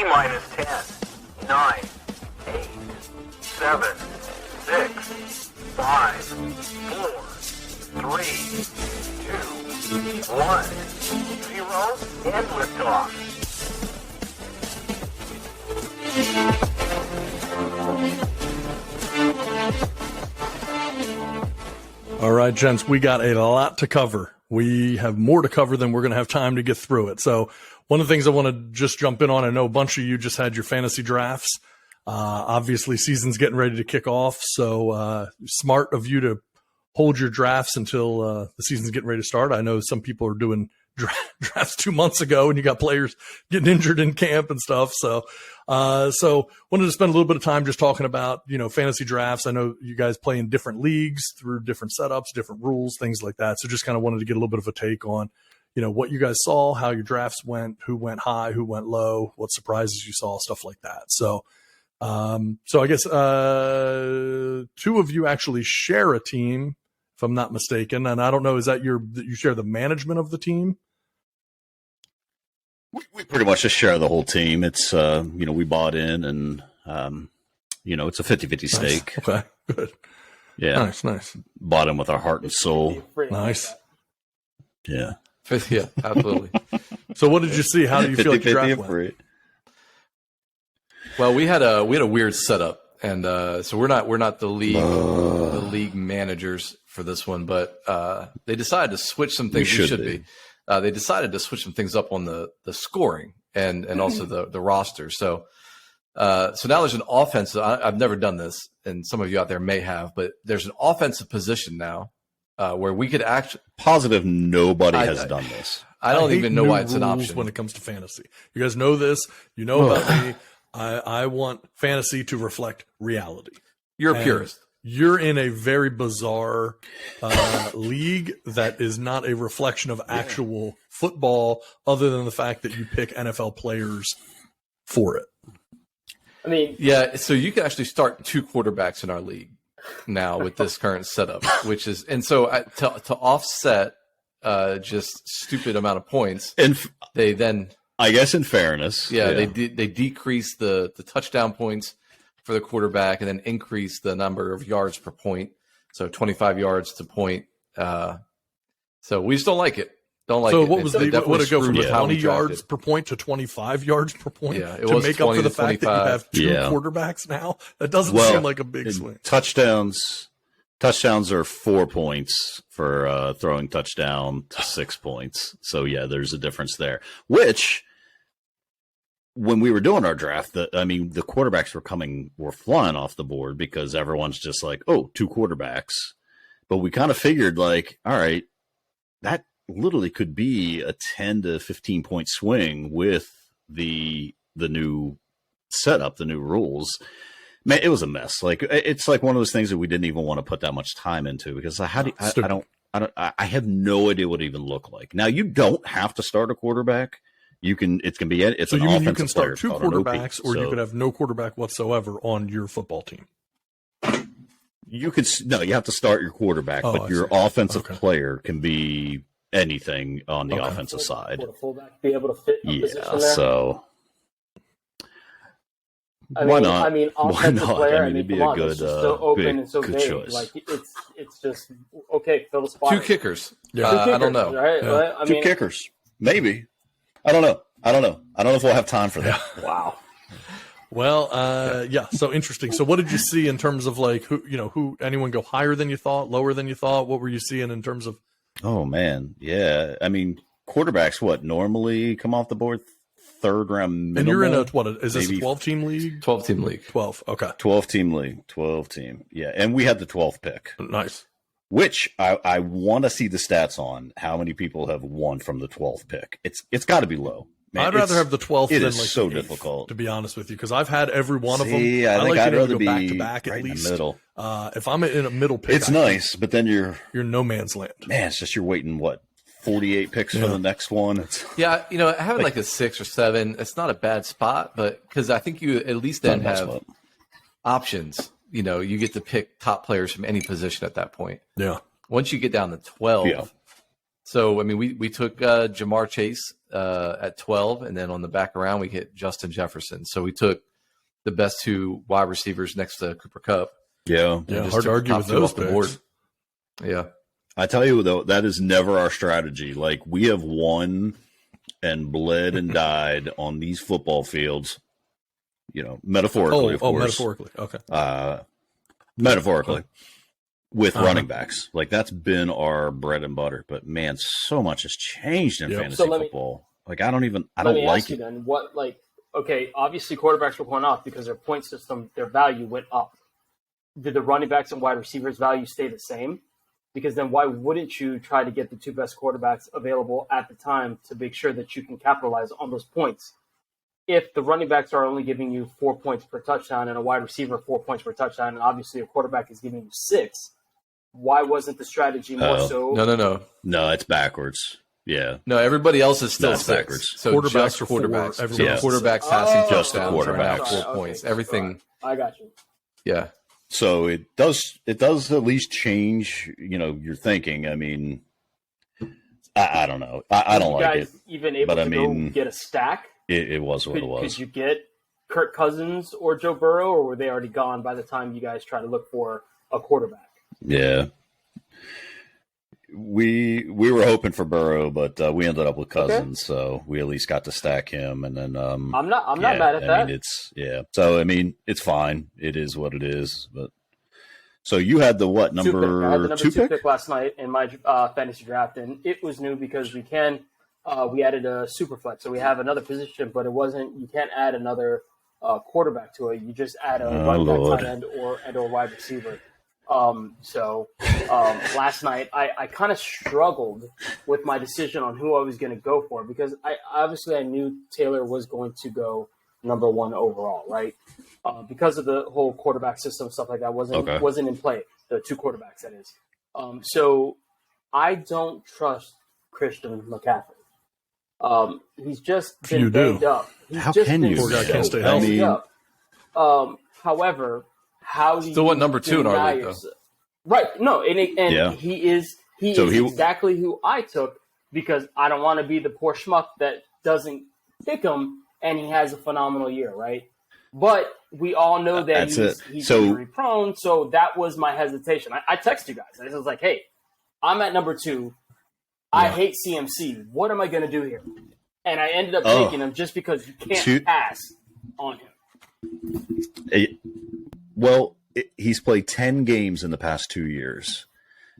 minus 10, 9, 8, 7, 6, 5, 4, 3, 2, 1, 0, and liftoff. All right, gents, we got a lot to cover. We have more to cover than we're going to have time to get through it. So one of the things I want to just jump in on, I know a bunch of you just had your fantasy drafts. Obviously, season's getting ready to kick off, so smart of you to hold your drafts until the season's getting ready to start. I know some people are doing drafts 2 months ago, and you got players getting injured in camp and stuff. So wanted to spend a little bit of time just talking about, fantasy drafts. I know you guys play in different leagues through different setups, different rules, things like that. So just kind of wanted to get a little bit of a take on, what you guys saw, how your drafts went, who went high, who went low, what surprises you saw, stuff like that. So I guess two of you actually share a team, if I'm not mistaken. And I don't know, is that you share the management of the team? We pretty much just share the whole team. It's, we bought in and, it's a 50-50 stake. Nice. Okay, good. Yeah. Nice. Bought in with our heart and soul. Nice. Yeah. Yeah, absolutely. So what did you see? How do you feel like your draft went? Well, we had a weird setup, and so we're not the league managers for this one, but they decided to switch some things. We should be. They decided to switch some things up on the scoring and also the roster. So now there's an offense. I've never done this, and some of you out there may have, but there's an offensive position now where we could actually positive nobody has done this. I don't even know why it's an option when it comes to fantasy. You guys know this. You know about me. I want fantasy to reflect reality. You're a purist. You're in a very bizarre league that is not a reflection of actual football, other than the fact that you pick NFL players for it. I mean, yeah. So you can actually start 2 quarterbacks in our league now with this current setup, which is, and so to offset just stupid amount of points, and they then, I guess, in fairness, they decrease the touchdown points for the quarterback and then increase the number of yards per point. So 25 yards to point. So we just don't like it. So what was what would it go from 20 yards per point to 25 yards per point to make up for the fact that you have 2 quarterbacks now? That doesn't seem like a big swing. Touchdowns are 4 points for throwing touchdown to 6 points. So there's a difference there. Which, when we were doing our draft, the quarterbacks were flying off the board because everyone's just like, 2 quarterbacks. But we kind of figured all right, that literally could be a 10 to 15 point swing with the new setup, the new rules. Man, it was a mess. Like, it's like one of those things that we didn't even want to put that much time into because I have no idea what it even look like. Now, you don't have to start a quarterback. You can start 2 quarterbacks, or you could have no quarterback whatsoever on your football team. You have to start your quarterback, but your offensive player can be anything on the offensive side. Would a fullback be able to fit a position there? So why not? Offensive player. It'd be a good, it's just so open and so good vague. choice. Like it's just fill the spot. 2 kickers. Yeah. 2 kickers, I don't know. Right? Yeah. 2 kickers, maybe. I don't know if we'll have time for that. Wow. Well, so interesting. So what did you see in terms of like who anyone go higher than you thought, lower than you thought? What were you seeing in terms of? Oh man. Yeah. Quarterbacks normally come off the board 3rd round minimal. And you're in is this a 12-team league? 12-team league. 12. Okay. 12-team league. 12-team. Yeah. And we had the 12th pick. Nice. Which I want to see the stats on how many people have won from the 12th pick. It's got to be low. Man, I'd rather have the 12th than so the 8th, difficult, to be honest with you, because I've had every one of them. I like I'd rather go be back to back at right least. in the middle. If I'm in a middle pick, it's nice, but then you're no man's land. Man, it's just you're waiting 48 picks for the next one. Having like a 6 or 7, it's not a bad spot, but because I think you at least then have options. You get to pick top players from any position at that point. Yeah. Once you get down to 12, So, I mean, we took Jamar Chase at 12, and then on the back around, we hit Justin Jefferson. So we took the best 2 wide receivers next to Cooper Kupp. Yeah. Hard to argue with those picks. Yeah. I tell you, though, that is never our strategy. Like, we have won and bled and died on these football fields, metaphorically, of course. Metaphorically. Okay. Metaphorically. With running backs. Like, that's been our bread and butter. But, man, so much has changed in fantasy football. Like, I don't like it. Then, what, obviously quarterbacks were going off because their point system, their value went up. Did the running backs and wide receivers value stay the same? Because then why wouldn't you try to get the 2 best quarterbacks available at the time to make sure that you can capitalize on those points? If the running backs are only giving you 4 points per touchdown and a wide receiver 4 points per touchdown, and obviously a quarterback is giving you 6, why wasn't the strategy more so? No. No, it's backwards. Yeah. No, everybody else is still 6. Backwards. So quarterbacks just are quarterbacks. four. So quarterbacks passing just the touchdowns are now quarterbacks. 4 points. Everything. I got you. Yeah. So it does at least change, your thinking. I mean, I don't know. I don't like it. Even able to go get a stack? It was what it was. Could you get Kirk Cousins or Joe Burrow, or were they already gone by the time you guys try to look for a quarterback? Yeah. We were hoping for Burrow, but we ended up with Cousins, so we at least got to stack him. And then I'm not mad at that. I mean, So I mean, it's fine. It is what it is. But so you had the what number? I had the number 2 pick last night in my fantasy draft, and it was new because we added a super flex, so we have another position, but it wasn't. You can't add another quarterback to it. You just add a running back, tight end, or wide receiver. Last night I kind of struggled with my decision on who I was going to go for, because I knew Taylor was going to go number 1 overall, right? Because of the whole quarterback system, stuff like that wasn't in play. The 2 quarterbacks, that is. So I don't trust Christian McCaffrey. He's just been banged up. How can you? Poor guy can't stay healthy. However, how do you still went number 2 in our league, though? Right. No, and he is exactly who I took, because I don't want to be the poor schmuck that doesn't pick him, and he has a phenomenal year, right? But we all know that he's injury prone, so that was my hesitation. I texted you guys. I was like, hey, I'm at number 2. I hate CMC. What am I going to do here? And I ended up taking him just because you can't pass on him. He's played 10 games in the past 2 years.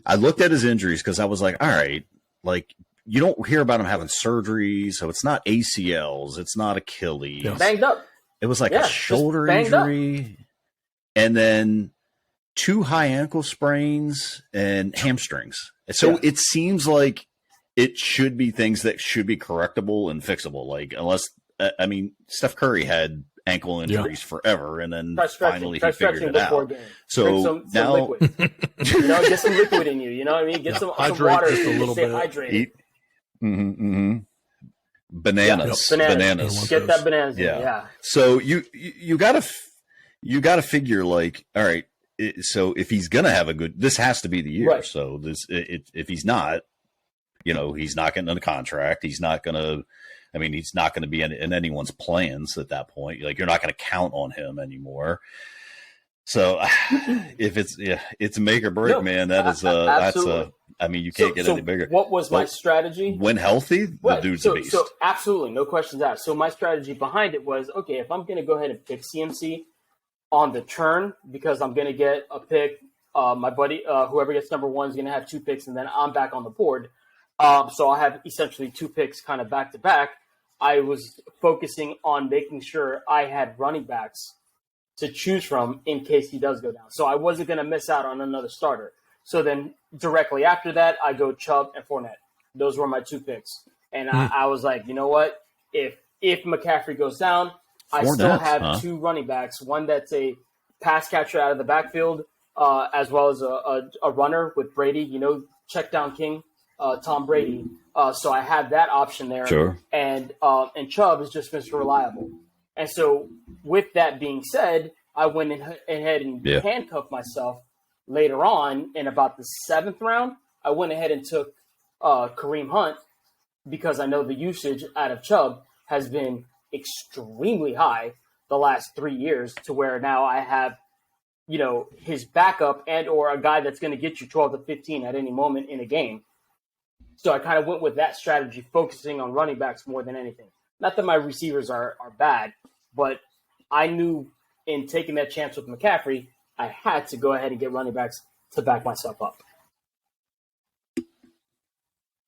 I looked at his injuries because I was like, all right, like, you don't hear about him having surgery, so it's not ACLs, it's not Achilles. Banged up. It was like a shoulder injury, and then 2 high ankle sprains and hamstrings. So it seems like it should be things that should be correctable and fixable. Like, unless, I mean, Steph Curry had ankle injuries forever, and then finally he figured it out. So now, liquid. Get some liquid in you. You know what I mean? Get some water just a little stay bit. hydrated. Bananas. Get that bananas. Yeah. So you gotta figure, like, all right. So if he's gonna have this has to be the year. Right. So if he's not, he's not getting a contract. He's not gonna. I mean, he's not going to be in anyone's plans at that point. Like, you're not going to count on him anymore. So if it's make or break, man. That is absolutely. I mean, you can't get any bigger. What was my strategy? When healthy, the dude's a beast. So absolutely, no questions asked. So my strategy behind it was, okay, if I'm going to go ahead and pick CMC on the turn, because I'm going to get a pick, my buddy, whoever gets number 1 is going to have 2 picks, and then I'm back on the board. So I'll have essentially 2 picks kind of back to back. I was focusing on making sure I had running backs to choose from in case he does go down. So I wasn't going to miss out on another starter. So then directly after that, I go Chubb and Fournette. Those were my 2 picks. And I was like, you know what? If McCaffrey goes down, I still have 2 running backs. One that's a pass catcher out of the backfield, as well as a runner with Brady, check down king. Tom Brady. So I have that option there. Sure. And Chubb is just Mr. Reliable. And so with that being said, I went ahead and handcuffed myself later on in about the 7th round. I went ahead and took Kareem Hunt because I know the usage out of Chubb has been extremely high the last 3 years to where now I have, his backup and or a guy that's going to get you 12 to 15 at any moment in a game. So I kind of went with that strategy, focusing on running backs more than anything. Not that my receivers are bad, but I knew in taking that chance with McCaffrey, I had to go ahead and get running backs to back myself up.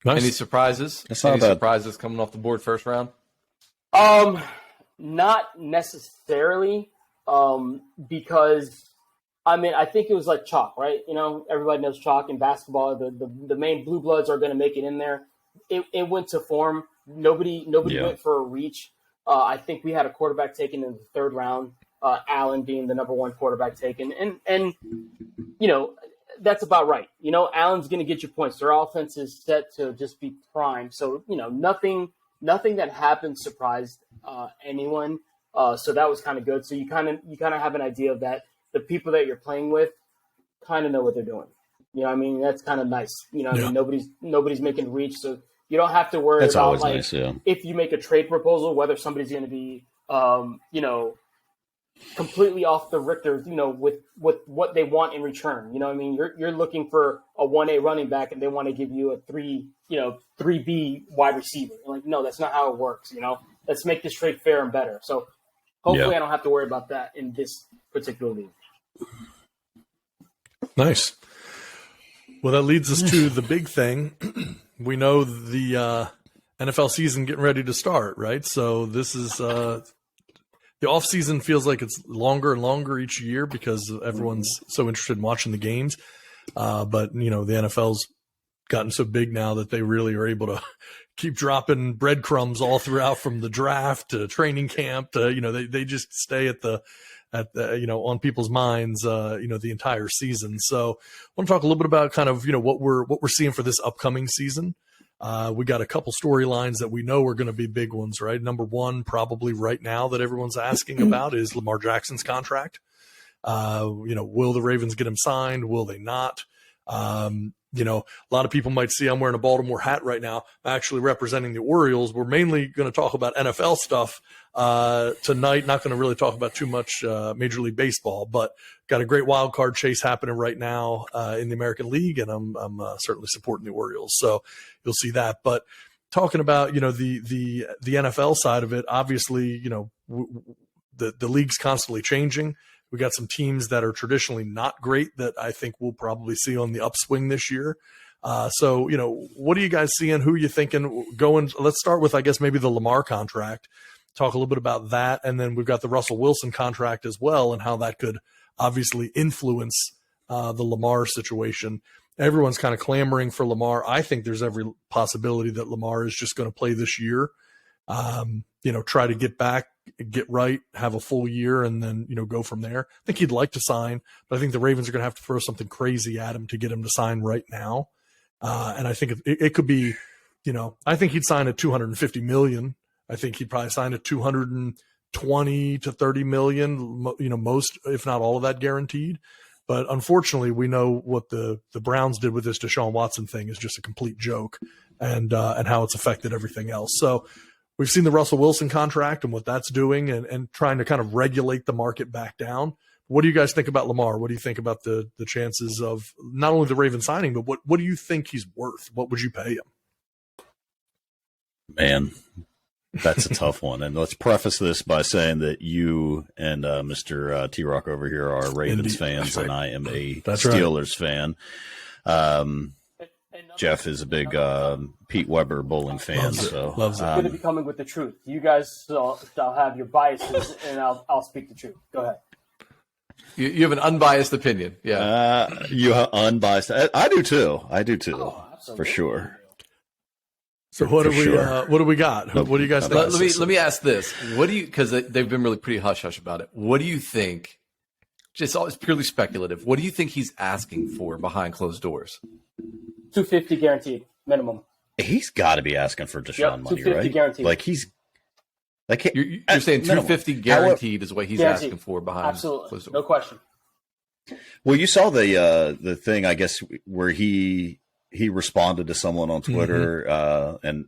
Nice. Any surprises? Surprises coming off the board first round? Not necessarily, because I think it was like chalk, right? Everybody knows chalk in basketball. The main blue bloods are going to make it in there. It went to form. Nobody went for a reach. I think we had a quarterback taken in the third round, Allen being the number one quarterback taken. And that's about right. Allen's going to get you points. Their offense is set to just be prime. So, nothing that happened surprised anyone. So that was kind of good. So you kind of have an idea of that. The people that you're playing with kind of know what they're doing. That's kind of nice. Nobody's making reach. So you don't have to worry about nice, if you make a trade proposal, whether somebody's going to be, completely off the Richter, with what they want in return. You're looking for a 1A running back and they want to give you a 3B wide receiver. You're like, no, that's not how it works. Let's make this trade fair and better. So hopefully I don't have to worry about that in this particular league. Nice. Well, that leads us to the big thing. We know the NFL season getting ready to start, right? So this is the off season feels like it's longer and longer each year because everyone's so interested in watching the games. But the NFL's gotten so big now that they really are able to keep dropping breadcrumbs all throughout from the draft to training camp to, they just stay on people's minds, the entire season. So I want to talk a little bit about kind of, what we're seeing for this upcoming season. We got a couple storylines that we know are going to be big ones, right? Number one, probably right now that everyone's asking about is Lamar Jackson's contract. Will the Ravens get him signed? Will they not? A lot of people might see I'm wearing a Baltimore hat right now. I'm actually representing the Orioles. We're mainly going to talk about NFL stuff tonight. Not going to really talk about too much Major League Baseball, but got a great wild card chase happening right now in the American League, and I'm certainly supporting the Orioles. So you'll see that. But talking about the NFL side of it, obviously the league's constantly changing. We got some teams that are traditionally not great that I think we'll probably see on the upswing this year. So, what are you guys seeing? Who are you thinking going? Let's start with, I guess, maybe the Lamar contract. Talk a little bit about that. And then we've got the Russell Wilson contract as well and how that could obviously influence the Lamar situation. Everyone's kind of clamoring for Lamar. I think there's every possibility that Lamar is just going to play this year. Try to get back, get right, have a full year, and then, go from there. I think he'd like to sign, but I think the Ravens are going to have to throw something crazy at him to get him to sign right now. And I think it could be, I think he'd sign at $250 million. I think he'd probably sign at $220 to $30 million, most, if not all of that guaranteed. But unfortunately, we know what the Browns did with this Deshaun Watson thing is just a complete joke and how it's affected everything else. So we've seen the Russell Wilson contract and what that's doing and trying to kind of regulate the market back down. What do you guys think about Lamar? What do you think about the chances of not only the Ravens signing, but what do you think he's worth? What would you pay him? Man, that's a tough one. And let's preface this by saying that you and Mr. T-Rock over here are Ravens fans, right, and I am a Steelers fan. Jeff is a big Pete Weber bowling fan. Loves it. Going to be coming with the truth. You guys shall have your biases, and I'll speak the truth. Go ahead. You have an unbiased opinion. Yeah. You have unbiased. I do too. For sure. So what do we got? What do you guys think? Let me ask this. Because they've been really pretty hush-hush about it. What do you think, just it's purely speculative, what do you think he's asking for behind closed doors? $250 guaranteed, minimum. He's got to be asking for Deshaun money, right? Guaranteed. Like you're saying $250 guaranteed is what he's asking for behind closed doors. No question. Well, you saw the thing, I guess, where he he responded to someone on Twitter, and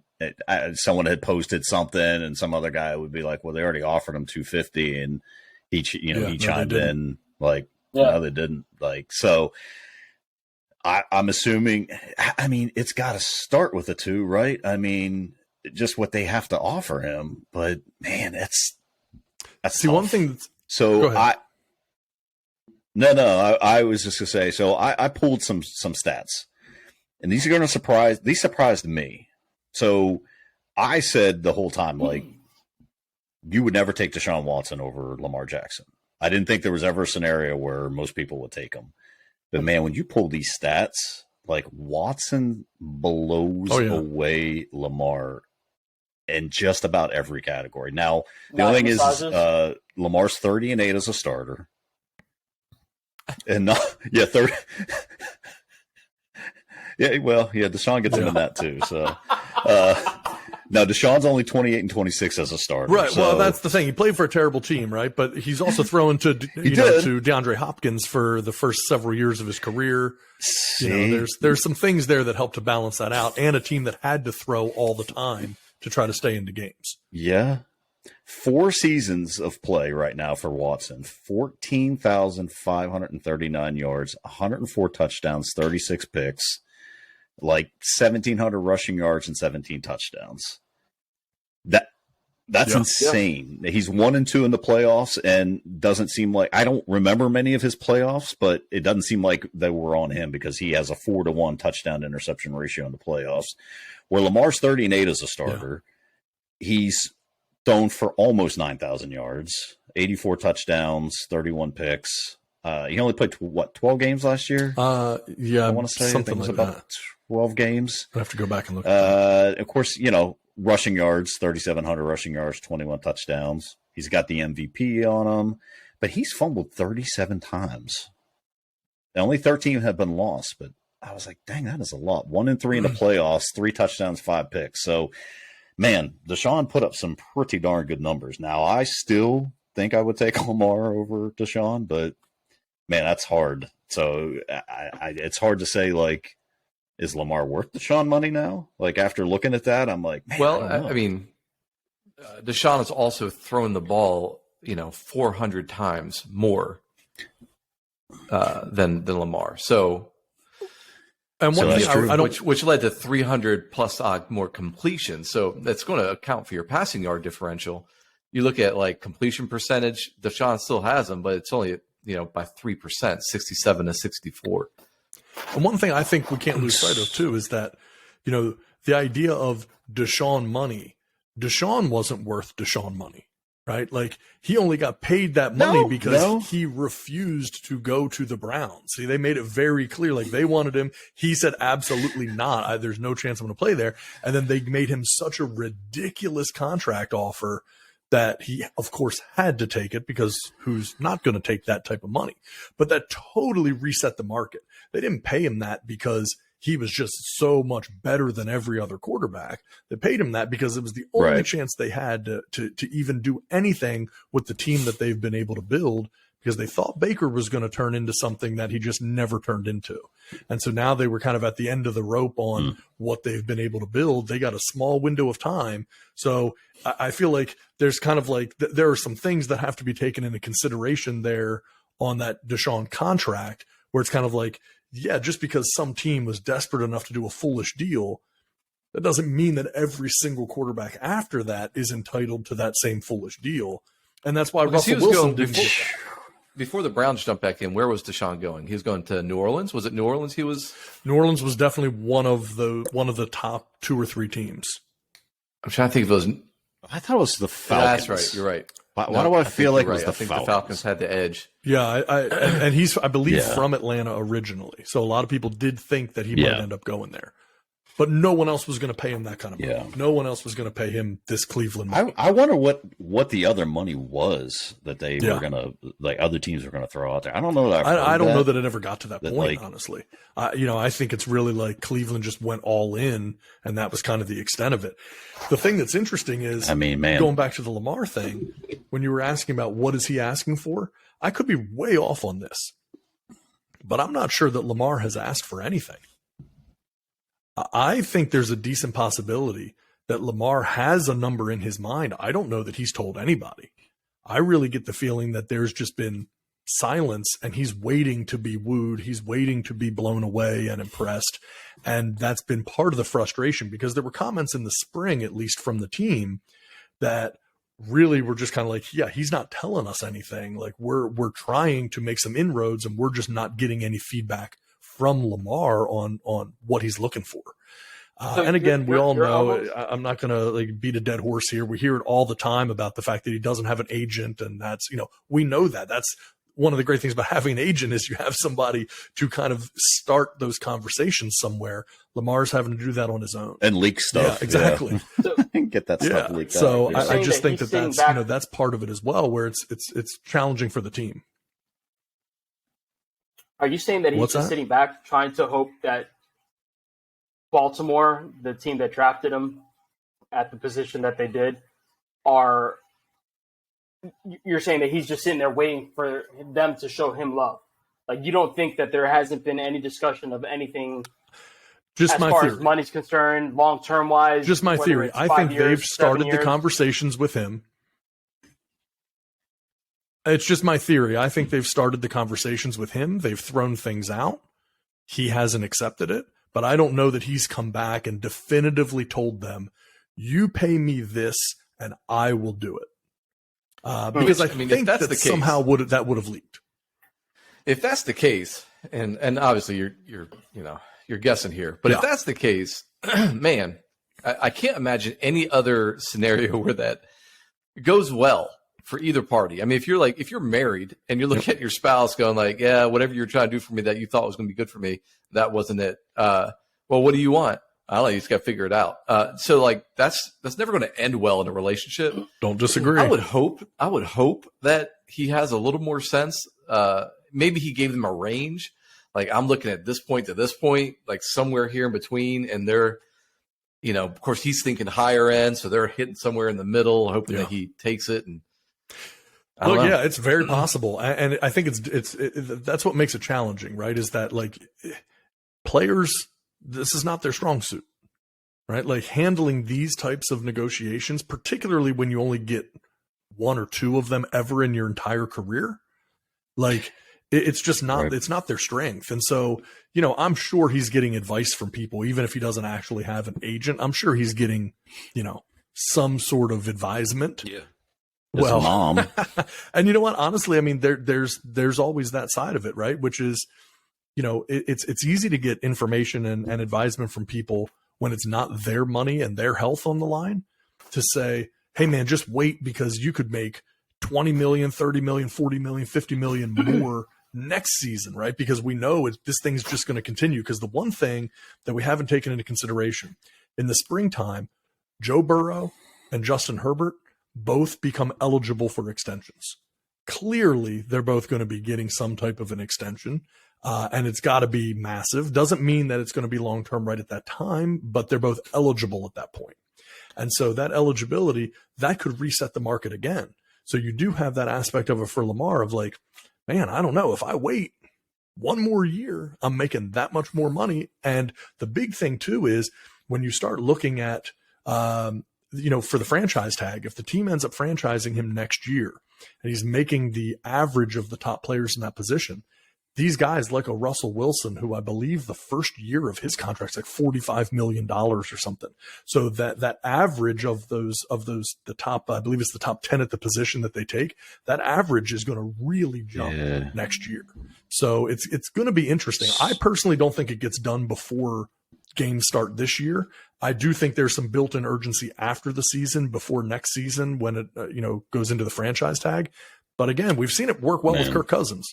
someone had posted something, and some other guy would be like, "Well, they already offered him $250," and he chimed in like, "No, they didn't." Like, so I'm assuming. I mean, it's got to start with a 2, right? I mean, just what they have to offer him, but man, that's see tough. One thing. So I was just gonna say. So I pulled some stats, and these are going to surprise. These surprised me. So I said the whole time, like, you would never take Deshaun Watson over Lamar Jackson. I didn't think there was ever a scenario where most people would take him. But man, when you pull these stats, like Watson blows away Lamar in just about every category. Now, the only thing is Lamar's 30-8 as a starter. And 30. Deshaun gets him in that too. So now Deshaun's only 28-26 as a starter. Right. So. Well, that's the thing. He played for a terrible team, right? But he's also thrown to to DeAndre Hopkins for the first several years of his career. There's some things there that help to balance that out, and a team that had to throw all the time to try to stay into games. Yeah. 4 seasons of play right now for Watson. 14,539 yards, 104 touchdowns, 36 picks, like 1,700 rushing yards and 17 touchdowns. That's insane. Yeah. He's 1-2 in the playoffs, and doesn't seem like, I don't remember many of his playoffs, but it doesn't seem like they were on him because he has a 4-1 touchdown to interception ratio in the playoffs. Where Lamar's 30-8 as a starter, he's thrown for almost 9,000 yards, 84 touchdowns, 31 picks. He only played 12 games last year? I want to say something like about that. 12 games. I have to go back and look. Of course, rushing yards, 3,700 rushing yards, 21 touchdowns. He's got the MVP on him, but he's fumbled 37 times. And only 13 have been lost, but I was like, dang, that is a lot. 1-3 in the playoffs, 3 touchdowns, 5 picks. So, man, Deshaun put up some pretty darn good numbers. Now, I still think I would take Lamar over Deshaun, but, man, that's hard. So, it's hard to say, like, is Lamar worth Deshaun money now? Like, after looking at that, I'm like, man, I mean, Deshaun has also thrown the ball, 400 times more than Lamar. So, and one thing which led to 300 plus more completions. So that's going to account for your passing yard differential. You look at like completion percentage, Deshaun still has them, but it's only, by 3%, 67 to 64. And one thing I think we can't lose sight of too is that, the idea of Deshaun money, Deshaun wasn't worth Deshaun money, right? Like he only got paid that money because he refused to go to the Browns. See, they made it very clear, like they wanted him. He said, absolutely not. There's no chance I'm going to play there. And then they made him such a ridiculous contract offer that he, of course, had to take it because who's not going to take that type of money? But that totally reset the market. They didn't pay him that because he was just so much better than every other quarterback. They paid him that because it was the only chance they had to even do anything with the team that they've been able to build, because they thought Baker was going to turn into something that he just never turned into. And so now they were kind of at the end of the rope on what they've been able to build. They got a small window of time. So I feel like there's kind of like there are some things that have to be taken into consideration there on that Deshaun contract, where it's kind of like, yeah, just because some team was desperate enough to do a foolish deal, that doesn't mean that every single quarterback after that is entitled to that same foolish deal. And that's why Russell Wilson didn't get that. Before the Browns jumped back in, where was Deshaun going? He was going to New Orleans. Was it New Orleans? New Orleans was definitely one of the top 2 or 3 teams. I'm trying to think of those. I thought it was the Falcons. That's right. You're right. Why do I feel like it was the Falcons? I think Falcons? the Falcons had the edge. Yeah, and he's, I believe, from Atlanta originally. So a lot of people did think that he might end up going there. But no one else was going to pay him that kind of money. Yeah. No one else was going to pay him this Cleveland money. I wonder what the other money was that they were going to, like other teams were going to throw out there. I don't know that. I don't know that it ever got to that point, honestly. I think it's really like Cleveland just went all in, and that was kind of the extent of it. The thing that's interesting is, going back to the Lamar thing, when you were asking about what is he asking for, I could be way off on this, but I'm not sure that Lamar has asked for anything. I think there's a decent possibility that Lamar has a number in his mind. I don't know that he's told anybody. I really get the feeling that there's just been silence and he's waiting to be wooed. He's waiting to be blown away and impressed. And that's been part of the frustration, because there were comments in the spring, at least from the team, that really were just kind of like, yeah, he's not telling us anything. Like we're trying to make some inroads and we're just not getting any feedback from Lamar on what he's looking for. And again, we all know, I'm not going to like beat a dead horse here. We hear it all the time about the fact that he doesn't have an agent. And that's, we know that. That's one of the great things about having an agent, is you have somebody to kind of start those conversations somewhere. Lamar's having to do that on his own. And leak stuff. Yeah, exactly. Yeah. Get that stuff leaked so out. I just think that's, that's part of it as well, where it's challenging for the team. Are you saying that he's just sitting back trying to hope that Baltimore, the team that drafted him at the position that they did, you're saying that he's just sitting there waiting for them to show him love? Like, you don't think that there hasn't been any discussion of anything just as my far theory. As money's concerned, long-term wise? Just my theory. I think they've started the conversations with him. It's just my theory. I think they've started the conversations with him. They've thrown things out. He hasn't accepted it. But I don't know that he's come back and definitively told them, you pay me this and I will do it. Because I think that's that somehow that would have leaked. If that's the case, and obviously you're guessing here, but if that's the case, man, I can't imagine any other scenario where that goes well for either party. I mean, if you're married and you're looking at your spouse going like, yeah, whatever you're trying to do for me that you thought was going to be good for me, that wasn't it. Well, what do you want? I don't know. You just got to figure it out. So like that's never going to end well in a relationship. Don't disagree. I would hope that he has a little more sense. Maybe he gave them a range. Like, I'm looking at this point to this point, like somewhere here in between. And they're, of course he's thinking higher end. So they're hitting somewhere in the middle, hoping that he takes it. And look, yeah, it's very possible. And I think that's what makes it challenging, right? Is that like players, this is not their strong suit, right? Like handling these types of negotiations, particularly when you only get one or two of them ever in your entire career, like it's just not, it's not their strength. And so, I'm sure he's getting advice from people, even if he doesn't actually have an agent. I'm sure he's getting, some sort of advisement. Yeah. Well, mom. And you know what? Honestly, I mean, there's always that side of it, right? Which is, it's easy to get information and advisement from people when it's not their money and their health on the line, to say, hey man, just wait, because you could make 20 million, 30 million, 40 million, 50 million more next season, right? Because we know this thing's just going to continue. Because the one thing that we haven't taken into consideration in the springtime, Joe Burrow and Justin Herbert both become eligible for extensions. Clearly, they're both going to be getting some type of an extension, and it's got to be massive. Doesn't mean that it's going to be long-term right at that time, but they're both eligible at that point. And so that eligibility, that could reset the market again. So you do have that aspect of it for Lamar of like, man, I don't know. If I wait one more year, I'm making that much more money. And the big thing too is when you start looking at, for the franchise tag, if the team ends up franchising him next year and he's making the average of the top players in that position, these guys like a Russell Wilson, who I believe the first year of his contract's like $45 million or something. So that average of the top, I believe it's the top 10 at the position that they take, that average is going to really jump next year. So it's going to be interesting. I personally don't think it gets done before games start this year. I do think there's some built-in urgency after the season, before next season, when it goes into the franchise tag. But again, we've seen it work well with Kirk Cousins.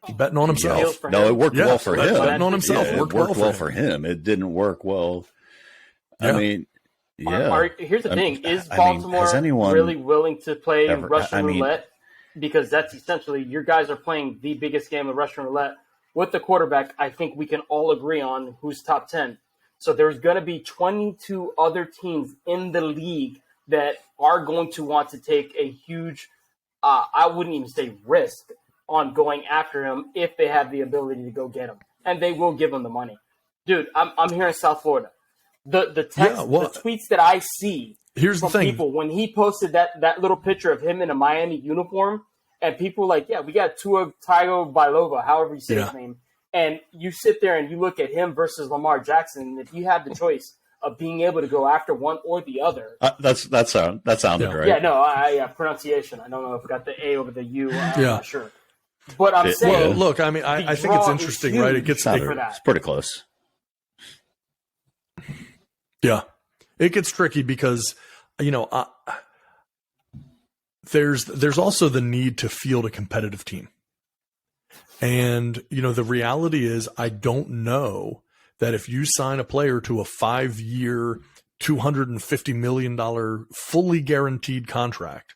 He's betting on himself. No, it worked well for him. Betting on himself. Yeah, worked well for him. It didn't work well. Yeah. I mean, here's the thing. Is Baltimore really willing to play Russian roulette? Because that's essentially, your guys are playing the biggest game of Russian roulette with the quarterback. I think we can all agree on who's top 10. So there's going to be 22 other teams in the league that are going to want to take a huge, I wouldn't even say risk, on going after him if they have the ability to go get him. And they will give him the money. Dude, I'm here in South Florida. The text, the tweets that I see here's from the thing. people when he posted that little picture of him in a Miami uniform, and people like, yeah, we got Tua Tagovailoa, however you say his name, and you sit there and you look at him versus Lamar Jackson, and if you have the choice of being able to go after one or the other, that sounded right. Yeah, no, pronunciation. I don't know if I got the A over the U. I'm not sure. But I'm saying, well, look, I mean, I think it's interesting, right? It's pretty close. Yeah, it gets tricky because, there's also the need to field a competitive team. And, the reality is I don't know that if you sign a player to a 5-year, $250 million fully guaranteed contract,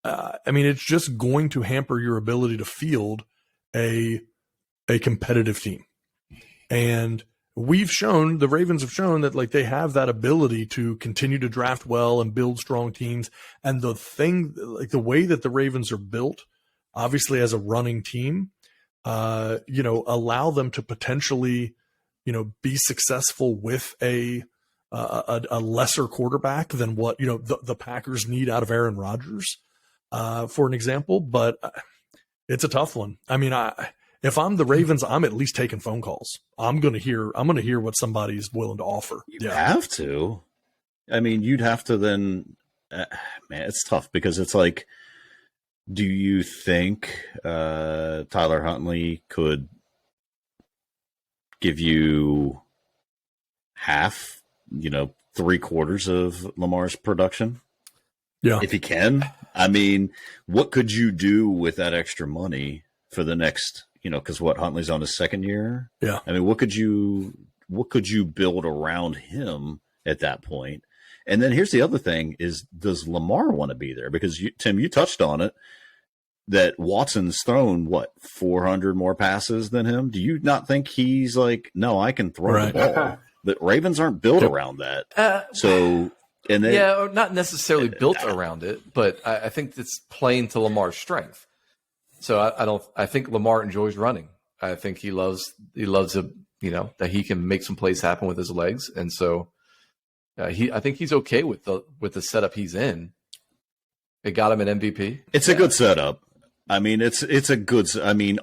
it's just going to hamper your ability to field a competitive team. And the Ravens have shown that like they have that ability to continue to draft well and build strong teams. And the way that the Ravens are built, obviously as a running team, allow them to potentially, be successful with a lesser quarterback than what, the Packers need out of Aaron Rodgers, for an example. But it's a tough one. I mean, if I'm the Ravens, I'm at least taking phone calls. I'm going to hear what somebody's willing to offer. You have to. I mean, you'd have to then, man, it's tough because it's like, do you think Tyler Huntley could give you half, 3/4 of Lamar's production? Yeah. If he can. I mean, what could you do with that extra money for the next, because Huntley's on his second year? Yeah. I mean, what could you build around him at that point? And then here's the other thing is, does Lamar want to be there? Because Tim, you touched on it, that Watson's thrown 400 more passes than him. Do you not think he's like, no, I can throw the ball? The Ravens aren't built around that. Not necessarily built around it, but I think it's playing to Lamar's strength. So I think Lamar enjoys running. I think he loves that he can make some plays happen with his legs. And so I think he's okay with the setup he's in. It got him an MVP. It's a good setup. I mean,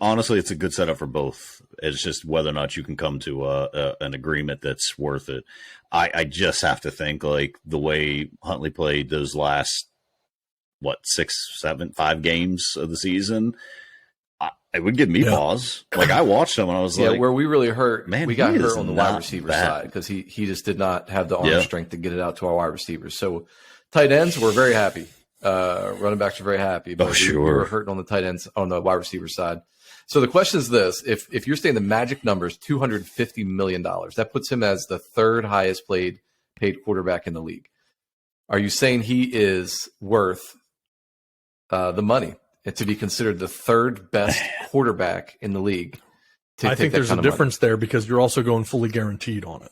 honestly, it's a good setup for both. It's just whether or not you can come to an agreement that's worth it. I just have to think like the way Huntley played those last 5 games of the season, it would give me pause. Like I watched him and I was like, where we really hurt, man, we got hurt on the wide receiver side because he just did not have the arm strength to get it out to our wide receivers. So tight ends, we're very happy. Running backs are very happy, but we were hurting on the tight ends on the wide receiver side. So the question is this: if you're saying the magic number is $250 million, that puts him as the third highest paid quarterback in the league. Are you saying he is worth the money to be considered the third best quarterback in the league? I think there's a difference there because you're also going fully guaranteed on it.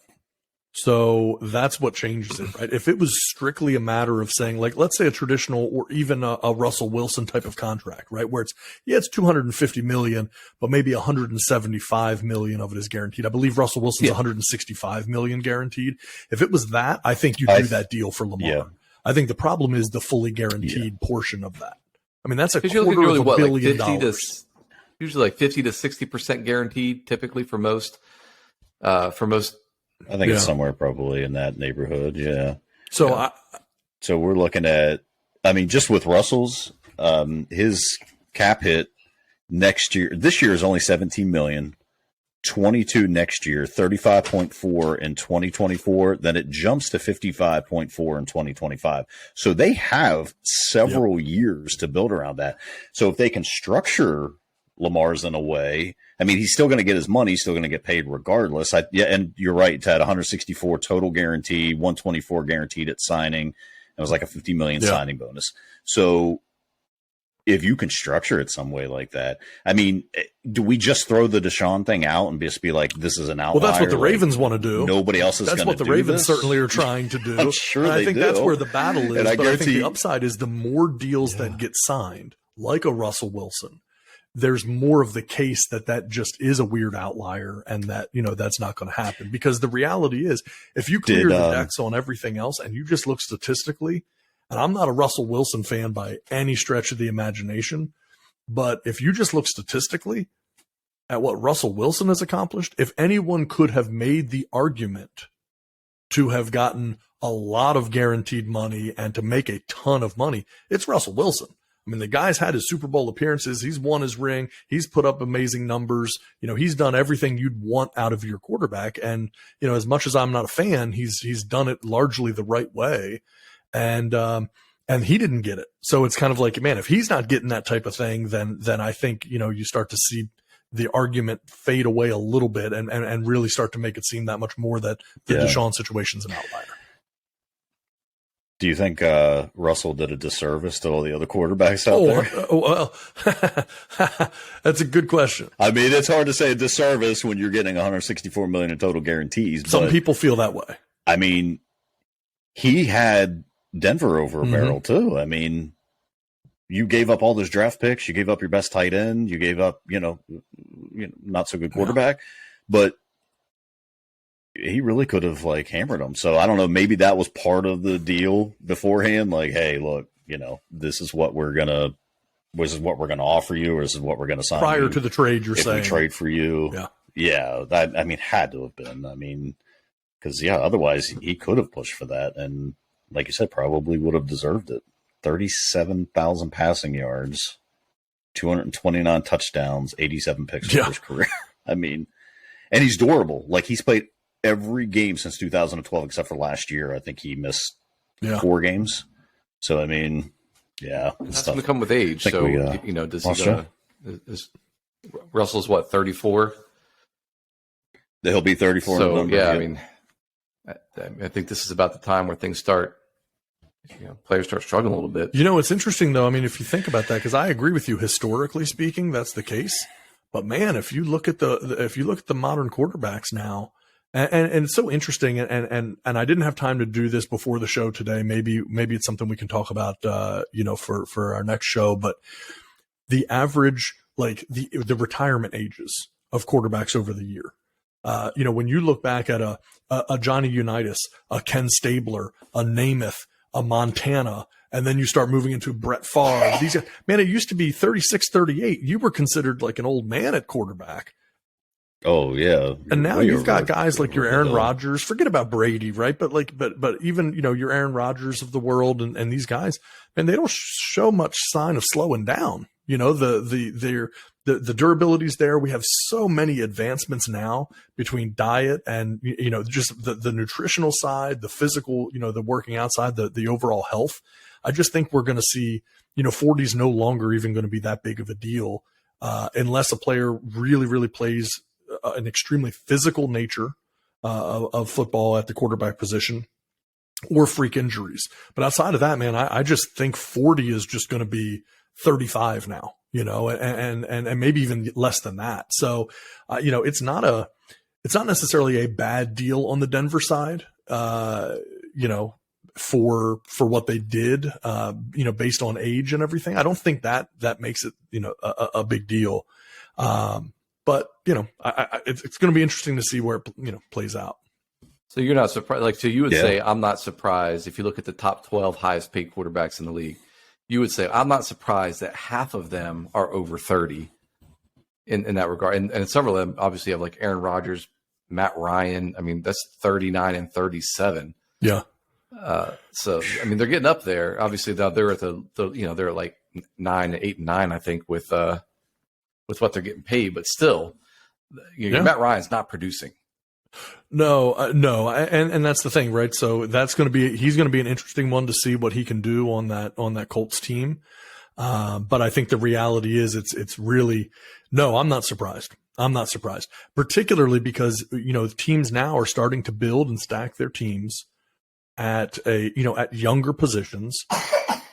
So that's what changes it, right? If it was strictly a matter of saying, like, let's say a traditional or even a Russell Wilson type of contract, right? Where it's $250 million, but maybe $175 million of it is guaranteed. I believe Russell Wilson's $165 million guaranteed. If it was that, I think you do that deal for Lamar. Yeah. I think the problem is the fully guaranteed portion of that. I mean, that's $250 million. Usually like 50 to 60% guaranteed typically for most. I think it's somewhere probably in that neighborhood. Yeah. So so we're looking at, just with Russell's, his cap hit next year, this year is only 17 million, 22 next year, 35.4 in 2024. Then it jumps to 55.4 in 2025. So they have several years to build around that. So if they can structure Lamar's in a way, he's still going to get his money. He's still going to get paid regardless. And you're right, Ted, 164 total guarantee, 124 guaranteed at signing. It was like a 50 million signing bonus. So if you can structure it some way like that, do we just throw the Deshaun thing out and just be like, this is an outlier? Well, that's what the Ravens want to do. Nobody else is going to do this. That's what the Ravens certainly are trying to do. I'm sure I think do. That's where the battle is. And but I think the upside is the more deals that get signed, like a Russell Wilson, there's more of the case that just is a weird outlier and that, that's not going to happen. Because the reality is, if you clear the decks on everything else and you just look statistically, and I'm not a Russell Wilson fan by any stretch of the imagination, but if you just look statistically at what Russell Wilson has accomplished, if anyone could have made the argument to have gotten a lot of guaranteed money and to make a ton of money, it's Russell Wilson. I mean, the guy's had his Super Bowl appearances. He's won his ring. He's put up amazing numbers. He's done everything you'd want out of your quarterback. And, as much as I'm not a fan, he's done it largely the right way. And he didn't get it. So it's kind of like, man, if he's not getting that type of thing, then I think, you start to see the argument fade away a little bit and really start to make it seem that much more that the Deshaun situation's an outlier. Do you think Russell did a disservice to all the other quarterbacks out there? Well, that's a good question. I mean, it's hard to say a disservice when you're getting $164 million in total guarantees. Some people feel that way. I mean, he had Denver over a barrel too. I mean, you gave up all those draft picks. You gave up your best tight end. You gave up, not so good quarterback, but he really could have hammered them. So I don't know. Maybe that was part of the deal beforehand. Like, hey, look, this is what we're gonna offer you, or this is what we're gonna sign prior to the trade. You're saying we trade for you, yeah. That had to have been. I mean, because otherwise he could have pushed for that, and like you said, probably would have deserved it. 37,000 passing yards, 229 touchdowns, 87 picks for his career. I mean, and he's durable. Like, he's played every game since 2012 except for last year. I think he missed 4 games. So I mean, that's going to come with age. So does he go? Russell's what, 34? He'll be 34. So I mean, I think this is about the time where things start. Players start struggling a little bit. It's interesting though. I mean, if you think about that, because I agree with you. Historically speaking, that's the case. But man, if you look at the modern quarterbacks now. And it's so interesting, and I didn't have time to do this before the show today. Maybe it's something we can talk about, for our next show. But the average, the retirement ages of quarterbacks over the year. When you look back at a Johnny Unitas, a Ken Stabler, a Namath, a Montana, and then you start moving into Brett Favre. These guys, man, it used to be 36, 38. You were considered like an old man at quarterback. Oh yeah, and now you've got guys like your Aaron Rodgers. Forget about Brady, right? But but even your Aaron Rodgers of the world and these guys, man, they don't show much sign of slowing down. The durability's there. We have so many advancements now between diet and just the nutritional side, the physical, the working outside, the overall health. I just think we're going to see 40 is no longer even going to be that big of a deal unless a player really, really plays an extremely physical nature of football at the quarterback position or freak injuries. But outside of that, man, I just think 40 is just going to be 35 now, and maybe even less than that. So, it's not necessarily a bad deal on the Denver side, for what they did, based on age and everything. I don't think that makes it, a big deal. But it's going to be interesting to see where it plays out. So you're not surprised. So you would say, I'm not surprised if you look at the top 12 highest paid quarterbacks in the league. You would say, I'm not surprised that half of them are over 30 in that regard. And several of them obviously have like Aaron Rodgers, Matt Ryan. I mean, that's 39 and 37. Yeah. So I mean, they're getting up there. Obviously, they're at they're at like 8 and 9, I think, with what they're getting paid, but still, Matt Ryan's not producing. No, and that's the thing, right? So he's going to be an interesting one to see what he can do on that Colts team. But I think the reality is it's really, no, I'm not surprised. Particularly because, teams now are starting to build and stack their teams at at younger positions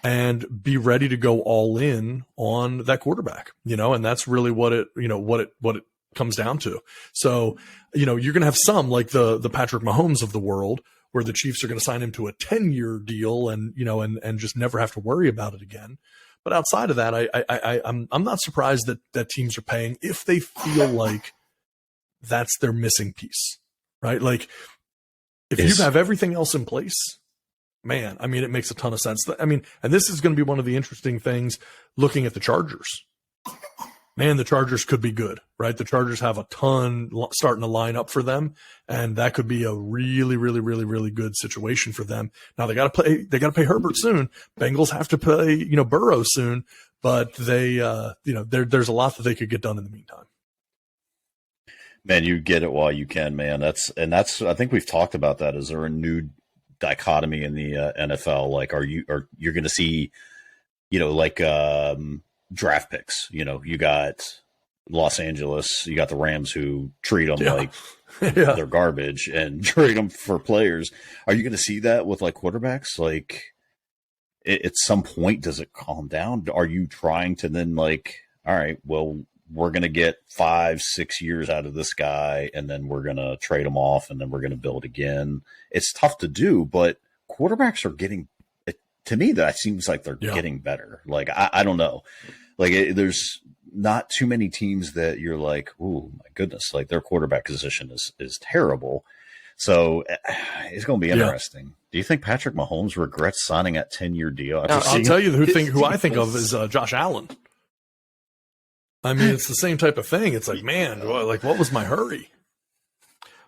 and be ready to go all in on that quarterback, and that's really what it comes down to. So, you're going to have some like the Patrick Mahomes of the world where the Chiefs are going to sign him to a 10-year deal and just never have to worry about it again. But outside of that, I'm not surprised that teams are paying if they feel like that's their missing piece, right? Like if you have everything else in place, man, I mean, it makes a ton of sense. I mean, and this is going to be one of the interesting things looking at the Chargers. Man, the Chargers could be good, right? The Chargers have a ton starting to line up for them, and that could be a really, really, really, really good situation for them. Now they got to pay Herbert soon. Bengals have to pay, Burrow soon, but they, there's a lot that they could get done in the meantime. Man, you get it while you can, man. That's I think we've talked about that. Is there a new dichotomy in the NFL? Like, you're going to see, draft picks. You got Los Angeles, you got the Rams who treat them like they're garbage and trade them for players. Are you going to see that with like quarterbacks? Like, at some point, does it calm down? Are you trying to then like, all right, well, we're going to get 5-6 years out of this guy, and then we're going to trade him off, and then we're going to build again. It's tough to do, but quarterbacks are getting, to me, that seems like they're getting better. Like, I don't know. Like, there's not too many teams that you're like, oh my goodness, like their quarterback position is terrible. So it's going to be interesting. Do you think Patrick Mahomes regrets signing that 10-year deal? I'll tell you who I think of is Josh Allen. I mean, it's the same type of thing. It's like, man, like, what was my hurry?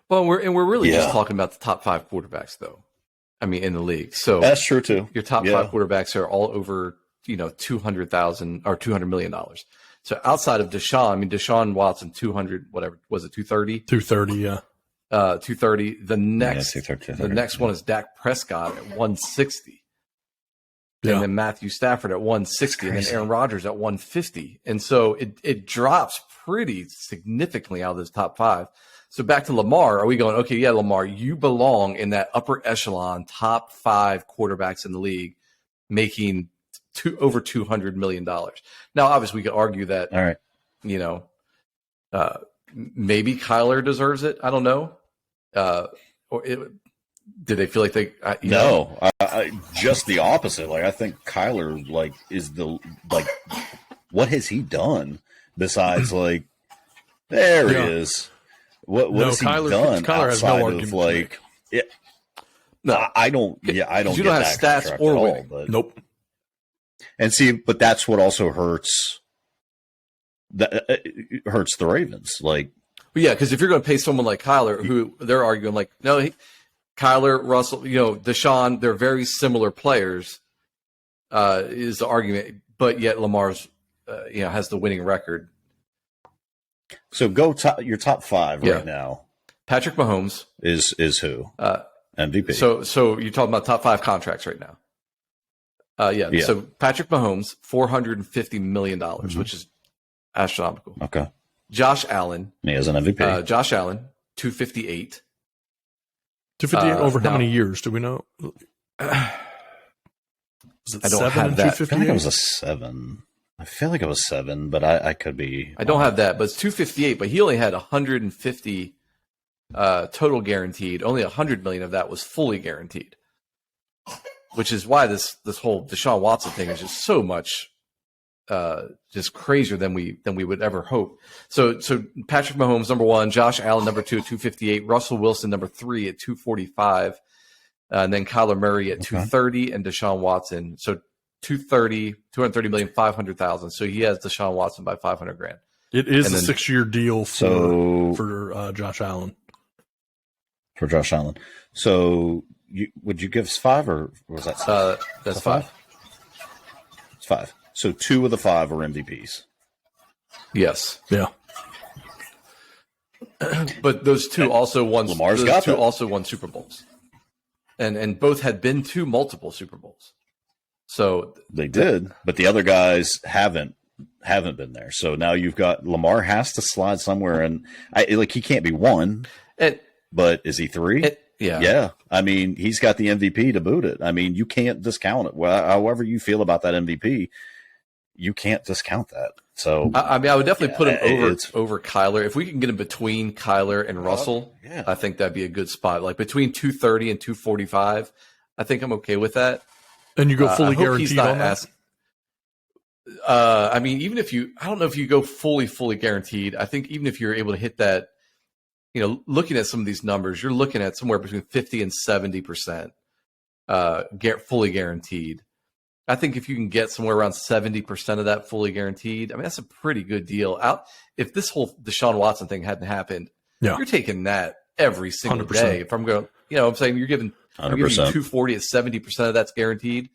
Well, we're really just talking about the top 5 quarterbacks, though. I mean, in the league. So that's true too. Your top 5 quarterbacks are all over, $200,000 or $200 million. So outside of Deshaun Watson, 200, whatever was it, 230? 230, yeah. 230. The next one is Dak Prescott at 160. And then Matthew Stafford at 160, and then Aaron Rodgers at 150. And so it drops pretty significantly out of those top 5. So back to Lamar, are we going, okay, yeah, Lamar, you belong in that upper echelon, top 5 quarterbacks in the league, making over $200 million. Now, obviously, we could argue that, all right, maybe Kyler deserves it. I don't know. Did they feel like they? No, just the opposite. Like, I think Kyler, like, is what has he done besides like? There he is. What has he done? Kyler has no argument. Like, no, I don't. Yeah, I don't. You don't have stats or winning. But, nope. And see, but that's what also hurts. That hurts the Ravens. Like, yeah, because if you're going to pay someone like Kyler, who they're arguing like, no. Kyler, Russell, Deshaun, they're very similar players, is the argument, but yet Lamar's, has the winning record. So go your top 5 right now. Patrick Mahomes is who? MVP. So you're talking about top 5 contracts right now. Yeah. So Patrick Mahomes, $450 million, which is astronomical. Okay. Josh Allen. He has an MVP. Josh Allen, $258. 258 over how many years? Do we know? Was it I don't have that. I feel like it was a 7. I feel like it was 7, but I could be. I don't have that, but it's 258. But he only had 150 total guaranteed. Only 100 million of that was fully guaranteed, which is why this whole Deshaun Watson thing is just so much just crazier than we would ever hope. So Patrick Mahomes, number 1, Josh Allen, number 2 at 258, Russell Wilson, number 3 at 245, and then Kyler Murray at 230, and Deshaun Watson. So 230 million, 500,000. So he has Deshaun Watson by $500,000. It is a 6-year deal for Josh Allen. For Josh Allen. So would you give us 5 or was that 6? That's 5. It's 5. So 2 of the 5 are MVPs. Yes. Yeah. But those 2 also won. Lamar's got 2 also won Super Bowls, and both had been to multiple Super Bowls. So they did, but the other guys haven't been there. So now you've got Lamar has to slide somewhere, and he can't be 1. But is he 3? Yeah. I mean, he's got the MVP to boot it. I mean, you can't discount it. Well, however you feel about that MVP, you can't discount that. So I would definitely put him over Kyler. If we can get him between Kyler and Russell, I think that'd be a good spot. Like between 230 and 245, I think I'm okay with that. And you go fully guaranteed on that? I mean, even if I don't know if you go fully guaranteed. I think even if you're able to hit that, looking at some of these numbers, you're looking at somewhere between 50 and 70% fully guaranteed. I think if you can get somewhere around 70% of that fully guaranteed, I mean, that's a pretty good deal. If this whole Deshaun Watson thing hadn't happened, you're taking that every single 100%. Day. If I'm going, I'm saying I'm giving you 240 at 70% of that's guaranteed.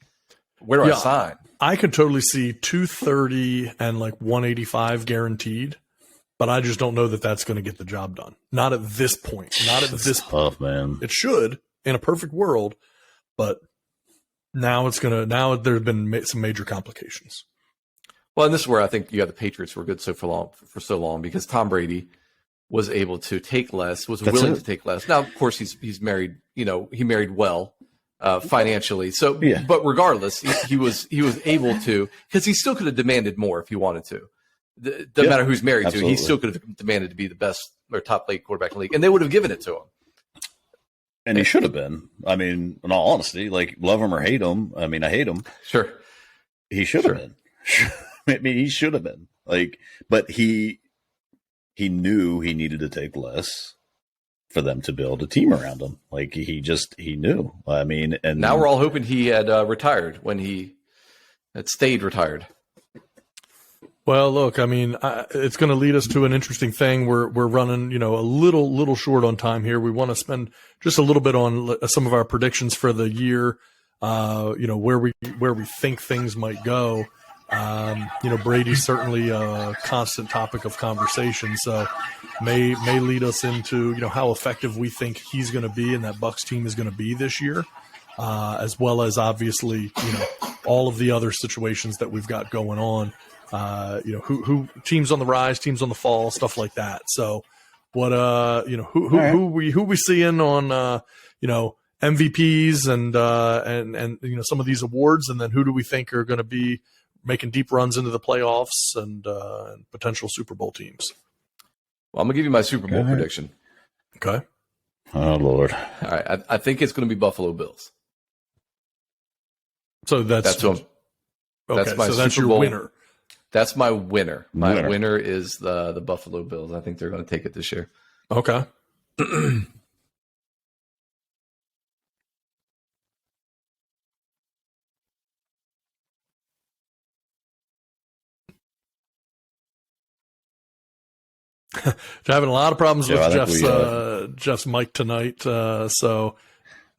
Where do I sign? I could totally see 230 and like 185 guaranteed, but I just don't know that that's going to get the job done. Not at this point. Not at this point, man. It should in a perfect world, but now there's been some major complications. Well, and this is where I think you have the Patriots were good for so long because Tom Brady was able to take less, willing to take less. Now, of course, he's married. He married well financially. So, but regardless, he was able to, because he still could have demanded more if he wanted to. Doesn't matter who's married to, he still could have demanded to be the best or top league quarterback in the league, and they would have given it to him. And he should have been. I mean, in all honesty, like love him or hate him. I mean, I hate him. Sure. He should have been. I mean, he should have been. But he knew he needed to take less for them to build a team around him. He knew. I mean, and now we're all hoping he had retired when he had stayed retired. Well, look, I mean, it's going to lead us to an interesting thing. We're running, a little short on time here. We want to spend just a little bit on some of our predictions for the year. Where we think things might go. Brady's certainly a constant topic of conversation, so may lead us into how effective we think he's going to be and that Bucs team is going to be this year, as well as obviously all of the other situations that we've got going on. Who teams on the rise, teams on the fall, stuff like that. So what who we seeing on MVPs and some of these awards, and then who do we think are going to be making deep runs into the playoffs and potential Super Bowl teams? Well, I'm gonna give you my Super Bowl prediction. Okay. Oh Lord. All right. I think it's going to be Buffalo Bills. So that's my Super that's your Bowl winner. That's my winner. My winner is the Buffalo Bills. I think they're going to take it this year. Okay. Having a lot of problems with Jeff's mic tonight. So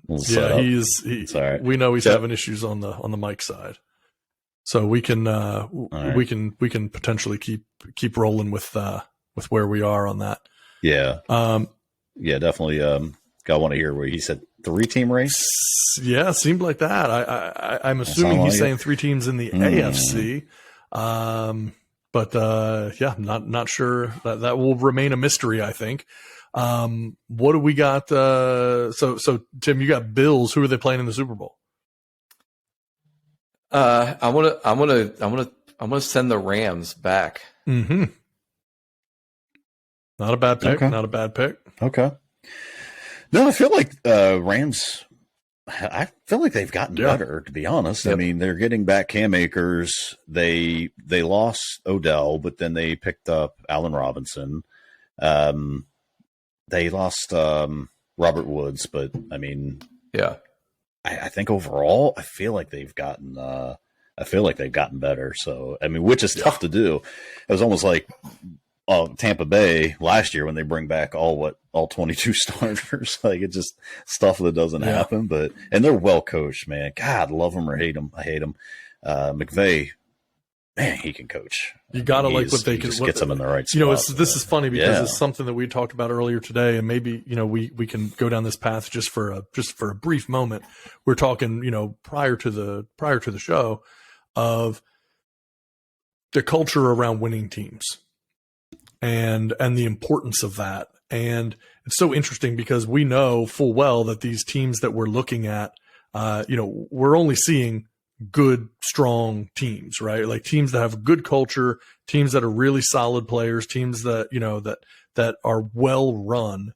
we know he's having issues on the mic side. So we can we can potentially keep rolling with where we are on that. Yeah. Definitely. I want to hear where he said 3-team race. Yeah, seemed like that. I'm assuming he's saying 3 teams in the AFC. But not sure. That will remain a mystery, I think. What do we got? So Tim, you got Bills. Who are they playing in the Super Bowl? I'm gonna send the Rams back. Mm-hmm. Not a bad pick. Okay. Not a bad pick. Okay. No, I feel like Rams. I feel like they've gotten better, to be honest. Yep. I mean, they're getting back Cam Akers. They lost Odell, but then they picked up Allen Robinson. They lost Robert Woods, but I mean, I think overall, I feel like they've gotten better. So I mean, which is tough to do. It was almost like Tampa Bay last year when they bring back all 22 starters. Like it's just stuff that doesn't happen. And they're well coached, man. God, love them or hate them. I hate them. McVay, man, he can coach. You gotta like what they can. Just gets them in the right spot. This is funny because it's something that we talked about earlier today, and maybe we can go down this path just for a brief moment. We're talking prior to the show of the culture around winning teams and the importance of that. And it's so interesting because we know full well that these teams that we're looking at, we're only seeing good, strong teams, right? Like teams that have good culture, teams that are really solid players, teams that, that are well run.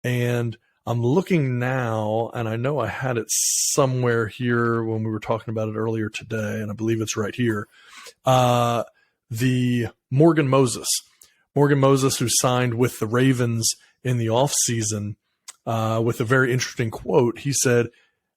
And I'm looking now, and I know I had it somewhere here when we were talking about it earlier today, and I believe it's right here. the Morgan Moses, who signed with the Ravens in the offseason, with a very interesting quote. He said,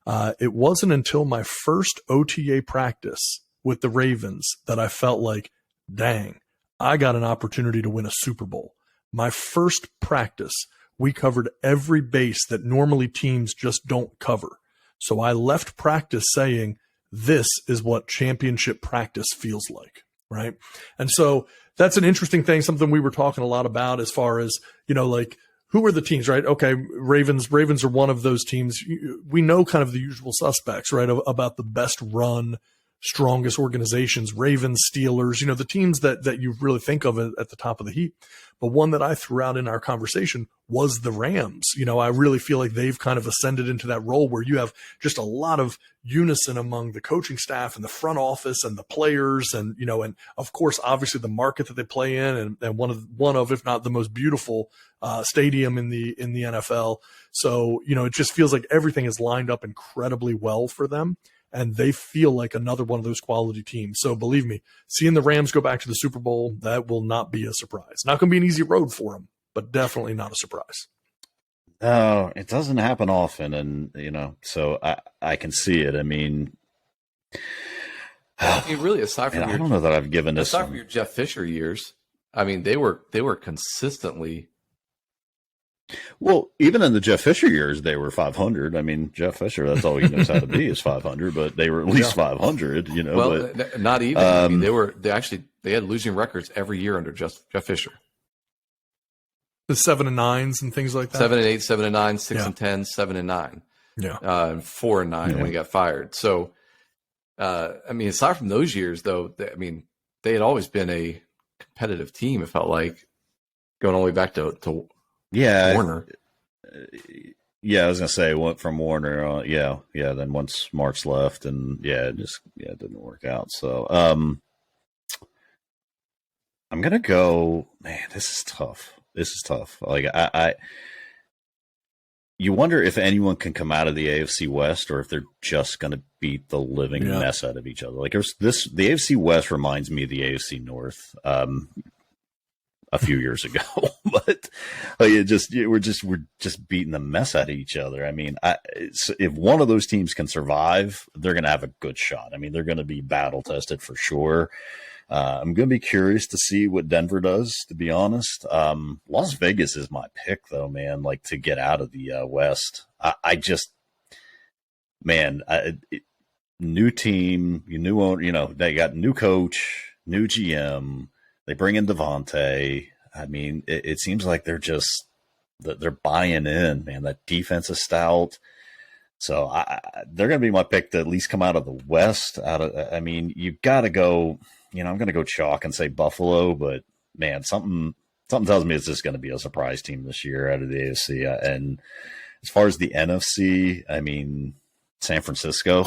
it wasn't until my first OTA practice with the Ravens that I felt like, dang, I got an opportunity to win a Super Bowl. My first practice, we covered every base that normally teams just don't cover. So I left practice saying, this is what championship practice feels like, right? And so that's an interesting thing, something we were talking a lot about as far as, like, who are the teams, right? Okay, Ravens are one of those teams. We know kind of the usual suspects, right, about the best run, strongest organizations, Ravens, Steelers, the teams that you really think of at the top of the heap. But one that I threw out in our conversation was the Rams. I really feel like they've kind of ascended into that role where you have just a lot of unison among the coaching staff and the front office and the players and, and of course, obviously the market that they play in and one of, if not the most beautiful stadium in the NFL. So, it just feels like everything is lined up incredibly well for them. And they feel like another one of those quality teams. So believe me, seeing the Rams go back to the Super Bowl, that will not be a surprise. Not going to be an easy road for them, but definitely not a surprise. No, it doesn't happen often. And, so I can see it. I mean, really, aside from I don't know that I've given this. Aside from your Jeff Fisher years, I mean, they were consistently. Well, even in the Jeff Fisher years, they were 500. I mean, Jeff Fisher, that's all he knows how to be is 500, but they were at least 500, Well, but, not even. I mean, they had losing records every year under Jeff Fisher. The 7-9s and things like that. 7-8, 7-9, 6-10, 7-9. Yeah. And 4-9 when he got fired. So, I mean, aside from those years, though, they had always been a competitive team. It felt like going all the way back to Warner. Yeah, I was gonna say went from Warner. Then once Marks left, and it didn't work out. So, I'm gonna go. Man, this is tough. Like you wonder if anyone can come out of the AFC West, or if they're just gonna beat the living mess out of each other. Like the AFC West reminds me of the AFC North. A few years ago, but we're just beating the mess out of each other. I mean, if one of those teams can survive, they're going to have a good shot. I mean, they're going to be battle tested for sure. I'm going to be curious to see what Denver does, to be honest. Las Vegas is my pick though, man, like to get out of the West. New team, new owner, they got new coach, new GM. They bring in Devontae. I mean, it seems like they're buying in, man. That defense is stout. So they're going to be my pick to at least come out of the West. You've got to go, I'm going to go chalk and say Buffalo, but man, something tells me it's just going to be a surprise team this year out of the AFC. And as far as the NFC, I mean, San Francisco,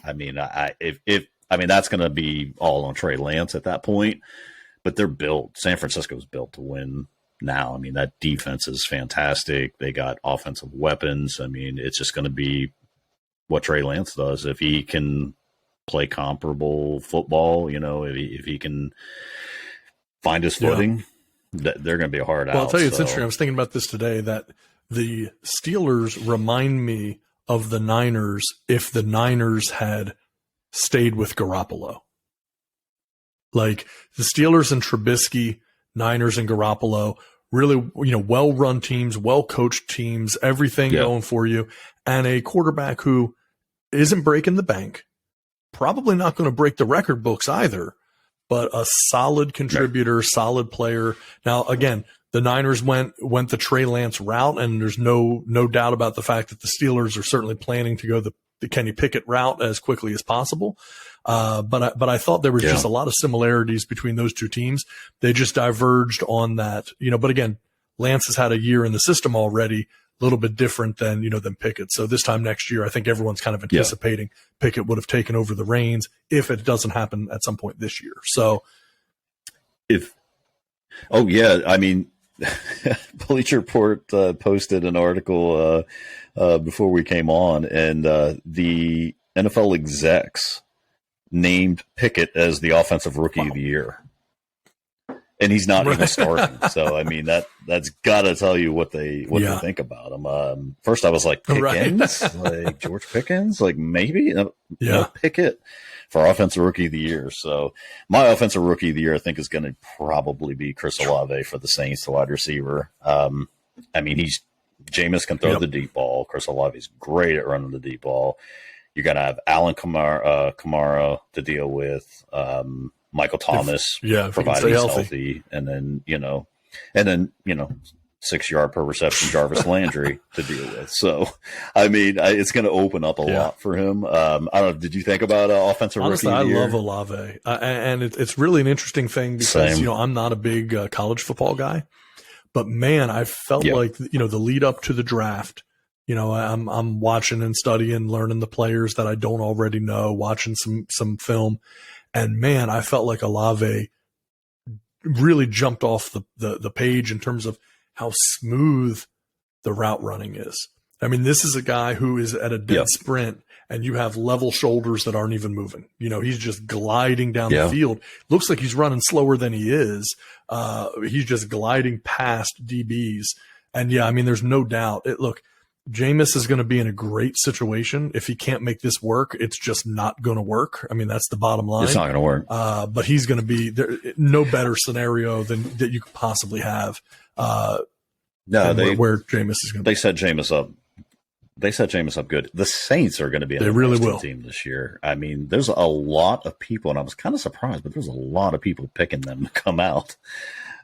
I mean, that's going to be all on Trey Lance at that point. But they're built. San Francisco's built to win now. I mean, that defense is fantastic. They got offensive weapons. I mean, it's just going to be what Trey Lance does. If he can play comparable football, if he can find his footing, they're going to be a hard out. Well, I'll tell you, it's interesting. I was thinking about this today, that the Steelers remind me of the Niners if the Niners had stayed with Garoppolo. Like the Steelers and Trubisky, Niners and Garoppolo, really, well-run teams, well-coached teams, everything going for you, and a quarterback who isn't breaking the bank, probably not going to break the record books either, but a solid contributor, solid player. Now, again, the Niners went the Trey Lance route, and there's no doubt about the fact that the Steelers are certainly planning to go the Kenny Pickett route as quickly as possible. But I thought there was just a lot of similarities between those two teams. They just diverged on that, but again, Lance has had a year in the system already, a little bit different than Pickett. So this time next year, I think everyone's kind of anticipating Pickett would have taken over the reins if it doesn't happen at some point this year. So Bleacher Report posted an article before we came on, and the NFL execs named Pickett as the offensive rookie of the year. And he's not even starting. So, I mean, that's got to tell you what they think about him. First, I was like, Pickens? Like George Pickens? Like, maybe? No, Pickett for offensive rookie of the year. So, my offensive rookie of the year, I think, is going to probably be Chris Olave for the Saints, the wide receiver. I mean, Jameis can throw the deep ball. Chris Olave is great at running the deep ball. You're going to have Alvin Kamara to deal with. Michael Thomas, provided he's healthy, and then 6-yard per reception Jarvis Landry to deal with. So, I mean, it's going to open up a lot for him. I don't know. Did you think about offensive rookie of the year? I love Olave, and it's really an interesting thing because I'm not a big college football guy, but man, I felt like the lead up to the draft. I'm watching and studying, learning the players that I don't already know, watching some film. And man, I felt like Olave really jumped off the page in terms of how smooth the route running is. I mean, this is a guy who is at a dead sprint and you have level shoulders that aren't even moving. He's just gliding down the field. Looks like he's running slower than he is. He's just gliding past DBs. And I mean, there's no doubt. Jameis is going to be in a great situation. If he can't make this work, it's just not going to work. I mean, that's the bottom line. It's not going to work. But he's going to be there. No better scenario than that you could possibly have. Where Jameis is going to be. They set Jameis up. They set Jameis up good. The Saints are going to be an interesting team this year. I mean, there's a lot of people, and I was kind of surprised, but there's a lot of people picking them to come out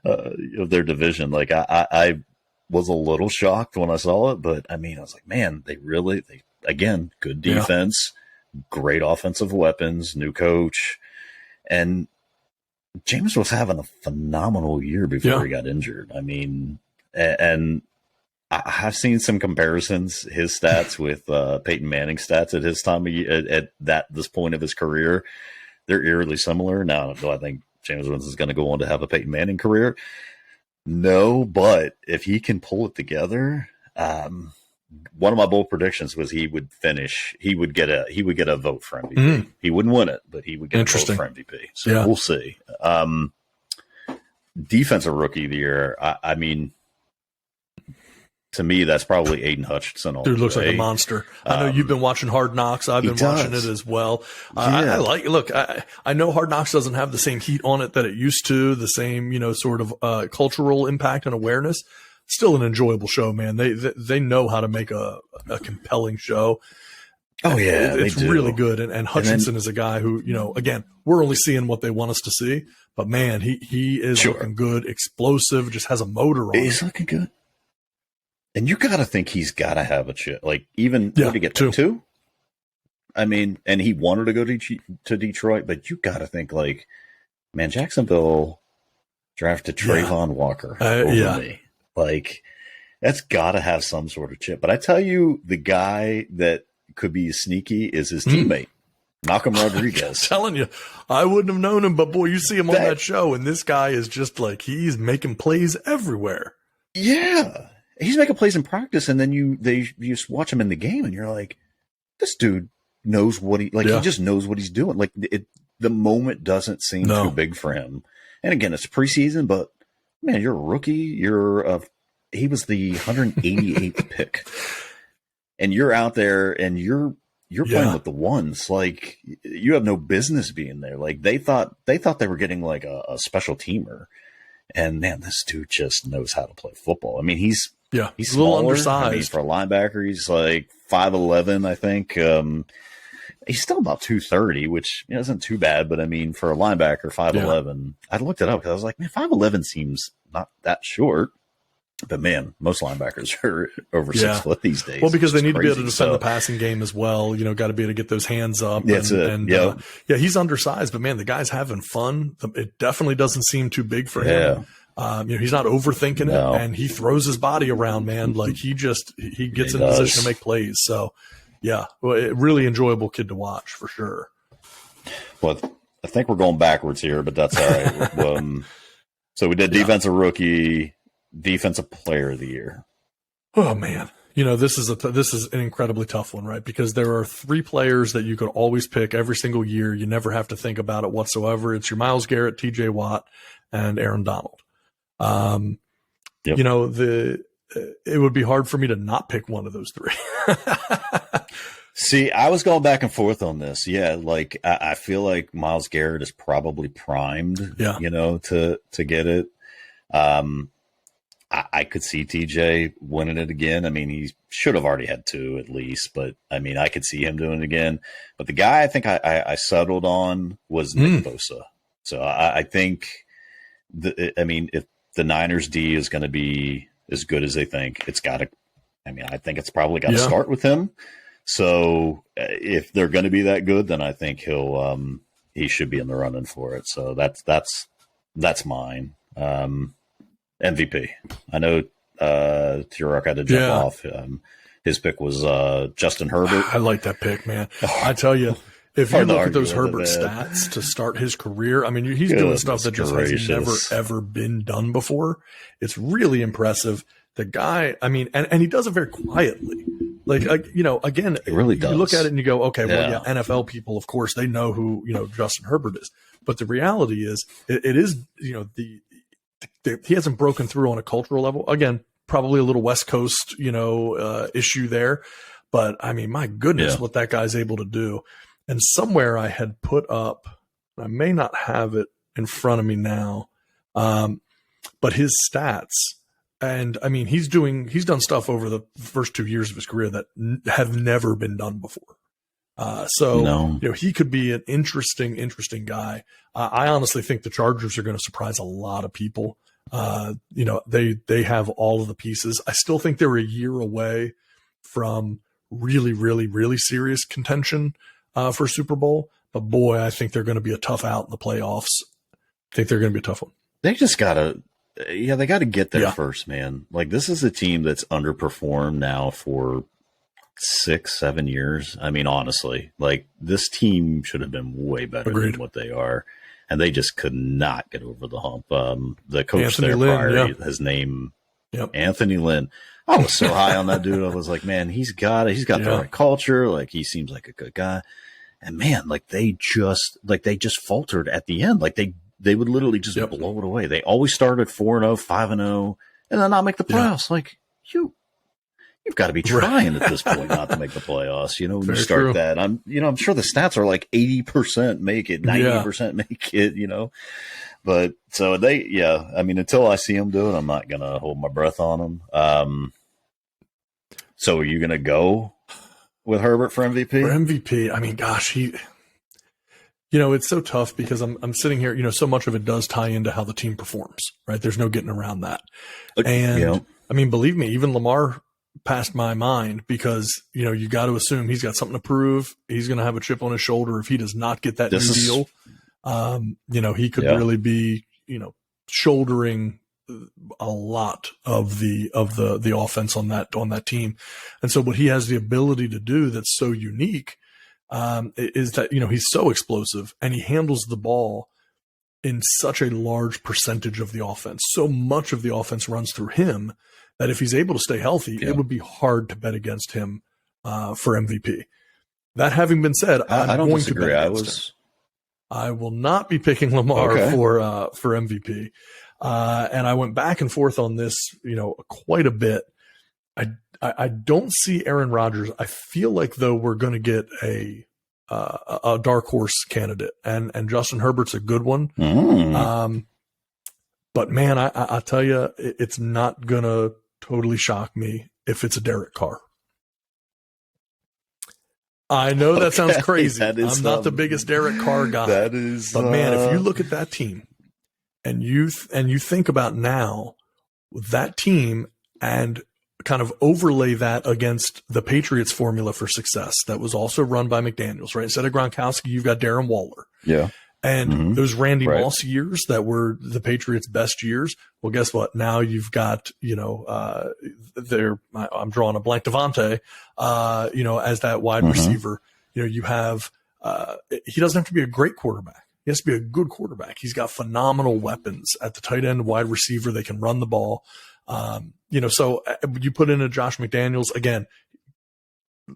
of their division. Like I was a little shocked when I saw it, but I mean, I was like, man, they again, good defense, great offensive weapons, new coach. And Jameis was having a phenomenal year before he got injured. I mean, and I've seen some comparisons, his stats with Peyton Manning's stats at his time at this point of his career. They're eerily similar. Now, do I think Jameis Winston is going to go on to have a Peyton Manning career? No, but if he can pull it together, one of my bold predictions was he would get a vote for MVP. He wouldn't win it, but he would get a vote for MVP. So we'll see. Defensive rookie of the year. I mean, to me, that's probably Aiden Hutchinson. Dude looks like a monster. I know you've been watching Hard Knocks. I've been watching it as well. I know Hard Knocks doesn't have the same heat on it that it used to, the same, sort of cultural impact and awareness. Still an enjoyable show, man. They know how to make a compelling show. Oh, yeah. It's really good. And Hutchinson is a guy who, again, we're only seeing what they want us to see. But, man, he is looking good, explosive, just has a motor on him. He's looking good. And you got to think he's got to have a chip. Like, even what did he get two? I mean, and he wanted to go to Detroit, but you got to think, like, man, Jacksonville drafted Trayvon Walker over me. Like, that's got to have some sort of chip. But I tell you, the guy that could be sneaky is his teammate, Malcolm Rodriguez. I'm telling you, I wouldn't have known him, but boy, you see him on that show, and this guy is just like, he's making plays everywhere. Yeah. He's making plays in practice, and then you just watch him in the game, and you're like, this dude knows what he just knows what he's doing. Like, the moment doesn't seem too big for him. And again, it's preseason, but man, you're a rookie. He was the 188th pick, and you're out there, and you're playing with the ones. Like, you have no business being there. Like, they thought they were getting like a special teamer, and man, this dude just knows how to play football. I mean, he's smaller. A little undersized. I mean, for a linebacker, he's like 5'11", I think. He's still about 230, which isn't too bad. But I mean, for a linebacker, 5'11", I looked it up because I was like, man, 5'11" seems not that short. But man, most linebackers are over 6 foot these days. Well, because they need to be able to defend the passing game as well. Got to be able to get those hands up. That's it. He's undersized, but man, the guy's having fun. It definitely doesn't seem too big for him. He's not overthinking it, and he throws his body around, man. Like, he gets in position to make plays. So, really enjoyable kid to watch for sure. Well, I think we're going backwards here, but that's all right. So we did defensive rookie, defensive player of the year. Oh man, This is an incredibly tough one, right? Because there are 3 players that you could always pick every single year. You never have to think about it whatsoever. It's your Myles Garrett, TJ Watt, and Aaron Donald. Yep. It would be hard for me to not pick one of those 3. See, I was going back and forth on this. Yeah, like I feel like Myles Garrett is probably primed, to get it. I could see TJ winning it again. I mean, he should have already had 2 at least, but I mean, I could see him doing it again. But the guy I think I settled on was Nick Bosa. So I think, if the Niners D is going to be as good as they think, it's got to. I mean, I think it's probably got to start with him. So if they're going to be that good, then I think he should be in the running for it. So that's mine. MVP. I know T-Rock had to jump off. His pick was Justin Herbert. I like that pick, man. I tell you, if you look at those Herbert stats to start his career, I mean, he's doing stuff that just has never, ever been done before. It's really impressive. The guy, I mean, and he does it very quietly. Like, again, it really does. You look at it and you go, okay, well, NFL people, of course, they know who, Justin Herbert is. But the reality is, it is, he hasn't broken through on a cultural level. Again, probably a little West Coast, issue there. But I mean, my goodness, what that guy's able to do. And somewhere I had put up, I may not have it in front of me now, but his stats. And I mean, he's done stuff over the first 2 years of his career that have never been done before. He could be an interesting guy. I honestly think the Chargers are going to surprise a lot of people. They have all of the pieces. I still think they're a year away from really, really, really serious contention for Super Bowl. But boy, I think they're going to be a tough out in the playoffs. I think they're going to be a tough one. They just gotta get there first, man. Like, this is a team that's underperformed now for 6-7 years. I mean, honestly, like, this team should have been way better than what they are, and they just could not get over the hump. The coach Anthony Lynn, his name, Anthony Lynn. I was so high on that dude. I was like, man, he's got the right culture. Like, he seems like a good guy. And man, like, they just faltered at the end. Like, they would literally just blow it away. They always started 4-0, 5-0, and then not make the playoffs. Like, you've got to be trying at this point not to make the playoffs. When you start that, I'm sure the stats are like 80% make it, 90% make it. But so I mean, until I see them do it, I'm not gonna hold my breath on them. So are you gonna go with Herbert for MVP? For MVP, I mean, gosh, it's so tough because I'm sitting here, so much of it does tie into how the team performs, right? There's no getting around that. And I mean, believe me, even Lamar passed my mind because, you got to assume he's got something to prove. He's going to have a chip on his shoulder if he does not get that new deal. He could really be, shouldering a lot of the offense on that team. And so what he has the ability to do that's so unique is that, he's so explosive and he handles the ball in such a large percentage of the offense. So much of the offense runs through him that if he's able to stay healthy, it would be hard to bet against him for MVP. That having been said, I don't disagree. I will not be picking Lamar for MVP. And I went back and forth on this, quite a bit. I don't see Aaron Rodgers. I feel like though we're going to get a dark horse candidate, and Justin Herbert's a good one. But man, I tell you, it's not going to totally shock me if it's a Derek Carr. I know that sounds crazy. I'm not the biggest Derek Carr guy. But man, if you look at that team and you think about now that team and kind of overlay that against the Patriots formula for success that was also run by McDaniels, right? Instead of Gronkowski, you've got Darren Waller. Yeah. And those Randy Moss years that were the Patriots' best years. Well, guess what? Now you've got, I'm drawing a blank, Devontae, as that wide receiver. You have, he doesn't have to be a great quarterback. He has to be a good quarterback. He's got phenomenal weapons at the tight end, wide receiver. They can run the ball. So you put in a Josh McDaniels again.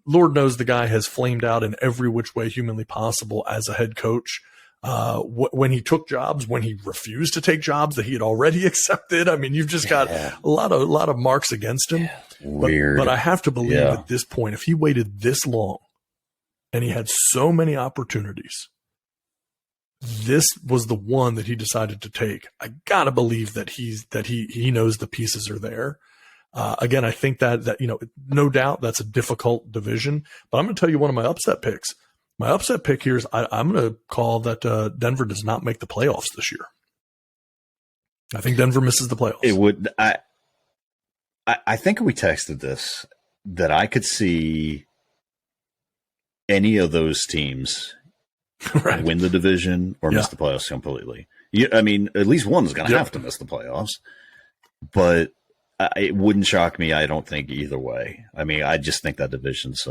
Lord knows the guy has flamed out in every which way humanly possible as a head coach. When he took jobs, when he refused to take jobs that he had already accepted. I mean, you've just got a lot of marks against him. Weird. But I have to believe at this point, if he waited this long and he had so many opportunities, this was the one that he decided to take. I gotta believe that he knows the pieces are there. Again, I think that no doubt that's a difficult division, but I'm going to tell you one of my upset picks. My upset pick here is I'm going to call that Denver does not make the playoffs this year. I think Denver misses the playoffs. It would. I think we texted this that I could see any of those teams right. win the division or miss the playoffs completely. I mean, at least one's going to have to miss the playoffs, but it wouldn't shock me. I don't think either way. I mean, I just think that division's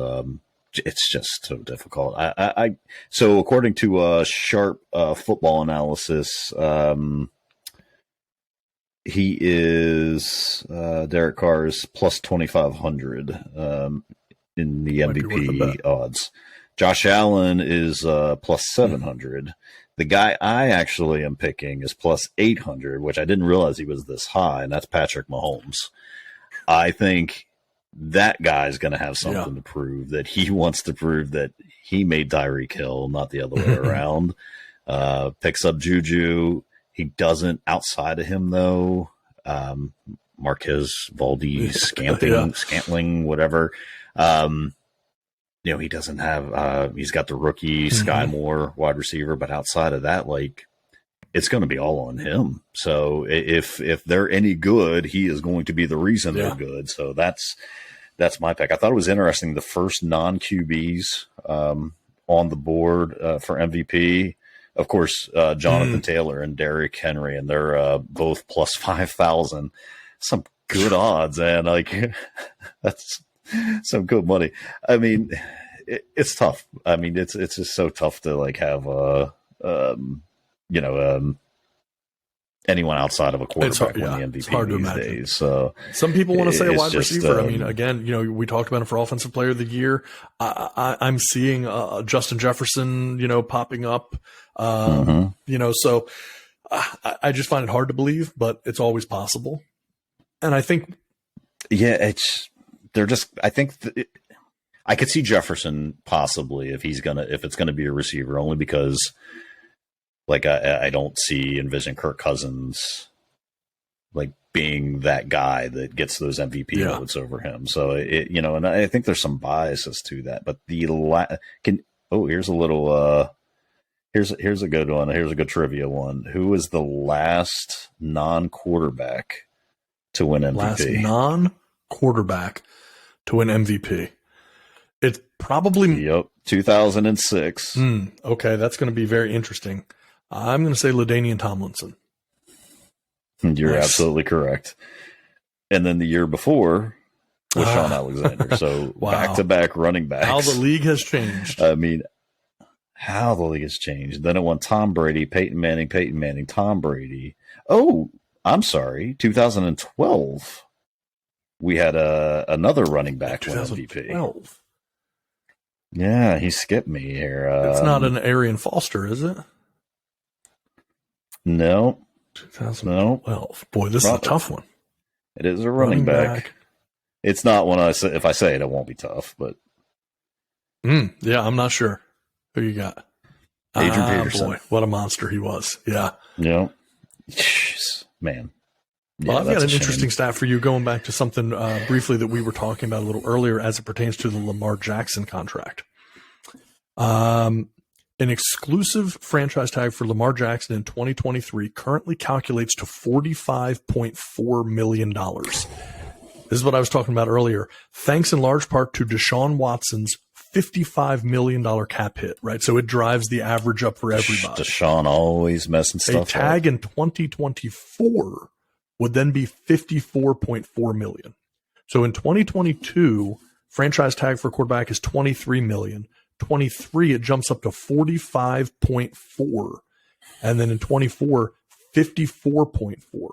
it's just so difficult. So according to Sharp Football Analysis, he is Derek Carr's plus 2,500 in the MVP odds. Josh Allen is plus 700. The guy I actually am picking is plus 800, which I didn't realize he was this high, and that's Patrick Mahomes. I think that guy's going to have something to prove, that he wants to prove that he made Tyreek Hill, not the other way around. Picks up Juju. He doesn't outside of him, though. Marquez, Valdez, Scantling, whatever. He doesn't have he's got the rookie Sky Moore wide receiver, but outside of that, it's going to be all on him. So if they're any good, he is going to be the reason they're good. So that's my pick. I thought it was interesting. The first non-QBs on the board for MVP, of course, Jonathan Taylor and Derrick Henry, and they're both plus 5,000. Some good odds, and that's some good money. I mean, it's tough. I mean, it's just so tough to have anyone outside of a quarterback win the MVP it's hard to these imagine. days. So some people want to say a wide receiver. I mean, again, we talked about him for Offensive Player of the Year. I'm seeing Justin Jefferson, popping up. So I just find it hard to believe, but it's always possible. And I think, I could see Jefferson possibly if it's gonna be a receiver, only because I don't envision Kirk Cousins being that guy that gets those MVP votes over him. So and I think there's some biases to that. But here's a little here's a good one. Here's a good trivia one. Who was the last non-quarterback to win MVP? Last non-quarterback to win MVP. It's probably 2006. Okay, that's going to be very interesting. I'm going to say LaDainian Tomlinson. You're absolutely correct. And then the year before was Sean Alexander. So back-to-back running backs. How the league has changed. I mean, how the league has changed. Then it won Tom Brady, Peyton Manning, Tom Brady. Oh, I'm sorry. 2012, we had another running back win MVP. Yeah, he skipped me here. It's not an Arian Foster, is it? No. 2012. No. Boy, this is a tough one. It is a running back. It's not one if I say it, it won't be tough, but. Yeah, I'm not sure. Who you got? Adrian Peterson. Boy, what a monster he was. Yeah. Yeah. Jeez, man. Well, I've got an interesting stat for you, going back to something briefly that we were talking about a little earlier as it pertains to the Lamar Jackson contract. An exclusive franchise tag for Lamar Jackson in 2023 currently calculates to $45.4 million. This is what I was talking about earlier. Thanks in large part to Deshaun Watson's $55 million cap hit, right? So it drives the average up for everybody. Deshaun always messing stuff up. A tag in 2024 would then be $54.4 million. So in 2022, franchise tag for quarterback is $23 million. 23, it jumps up to 45.4. And then in 24, 54.4.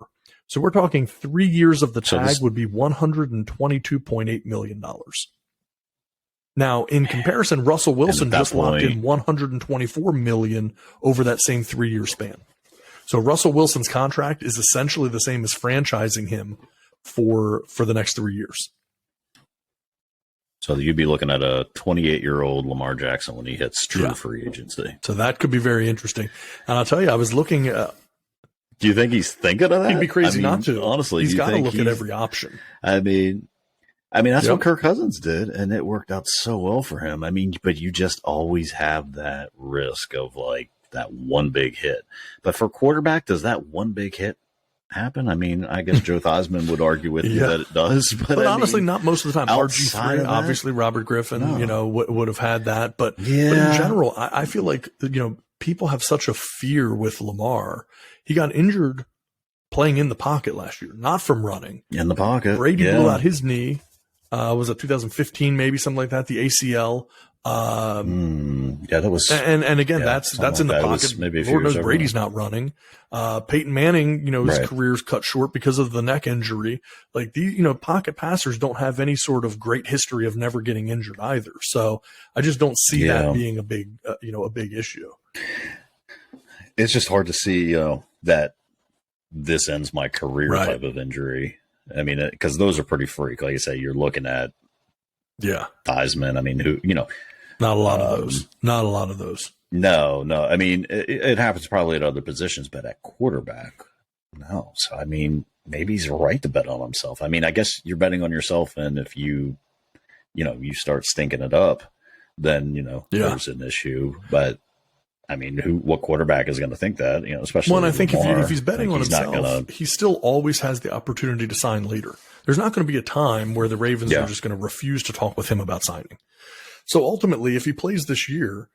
So we're talking 3 years of the tag would be $122.8 million. Now, in comparison, Russell Wilson just locked in $124 million over that same 3-year span. So Russell Wilson's contract is essentially the same as franchising him for the next 3 years. So you'd be looking at a 28-year-old Lamar Jackson when he hits true free agency. So that could be very interesting. And I'll tell you, I was looking. Do you think he's thinking of that? He'd be crazy not to. Honestly, he's got to look at every option. I mean, that's what Kirk Cousins did, and it worked out so well for him. I mean, but you just always have that risk of like that one big hit. But for quarterback, does that one big hit happen? I mean, I guess Joe Theismann would argue with you that it does, but honestly, not most of the time. RG3, obviously, Robert Griffin, would have had that, but in general, I feel like people have such a fear with Lamar. He got injured playing in the pocket last year, not from running in the pocket. Brady blew out his knee. Was it 2015, maybe something like that? The ACL. That was, and again, that's in the pocket. Maybe Lord knows Brady's not running. Peyton Manning, his career's cut short because of the neck injury. Like these, pocket passers don't have any sort of great history of never getting injured either. So I just don't see that being a big issue. It's just hard to see, that this ends my career type of injury. I mean, because those are pretty freak. Like I say, you're looking at Theismann. I mean, who not a lot of those. Not a lot of those. No. I mean, it happens probably at other positions, but at quarterback, no. So I mean, maybe he's right to bet on himself. I mean, I guess you're betting on yourself, and if you start stinking it up, then there's an issue. But I mean, what quarterback is going to think that? Especially. Well, I think if he's betting on himself, he still always has the opportunity to sign later. There's not going to be a time where the Ravens are just going to refuse to talk with him about signing. So ultimately, if he plays this year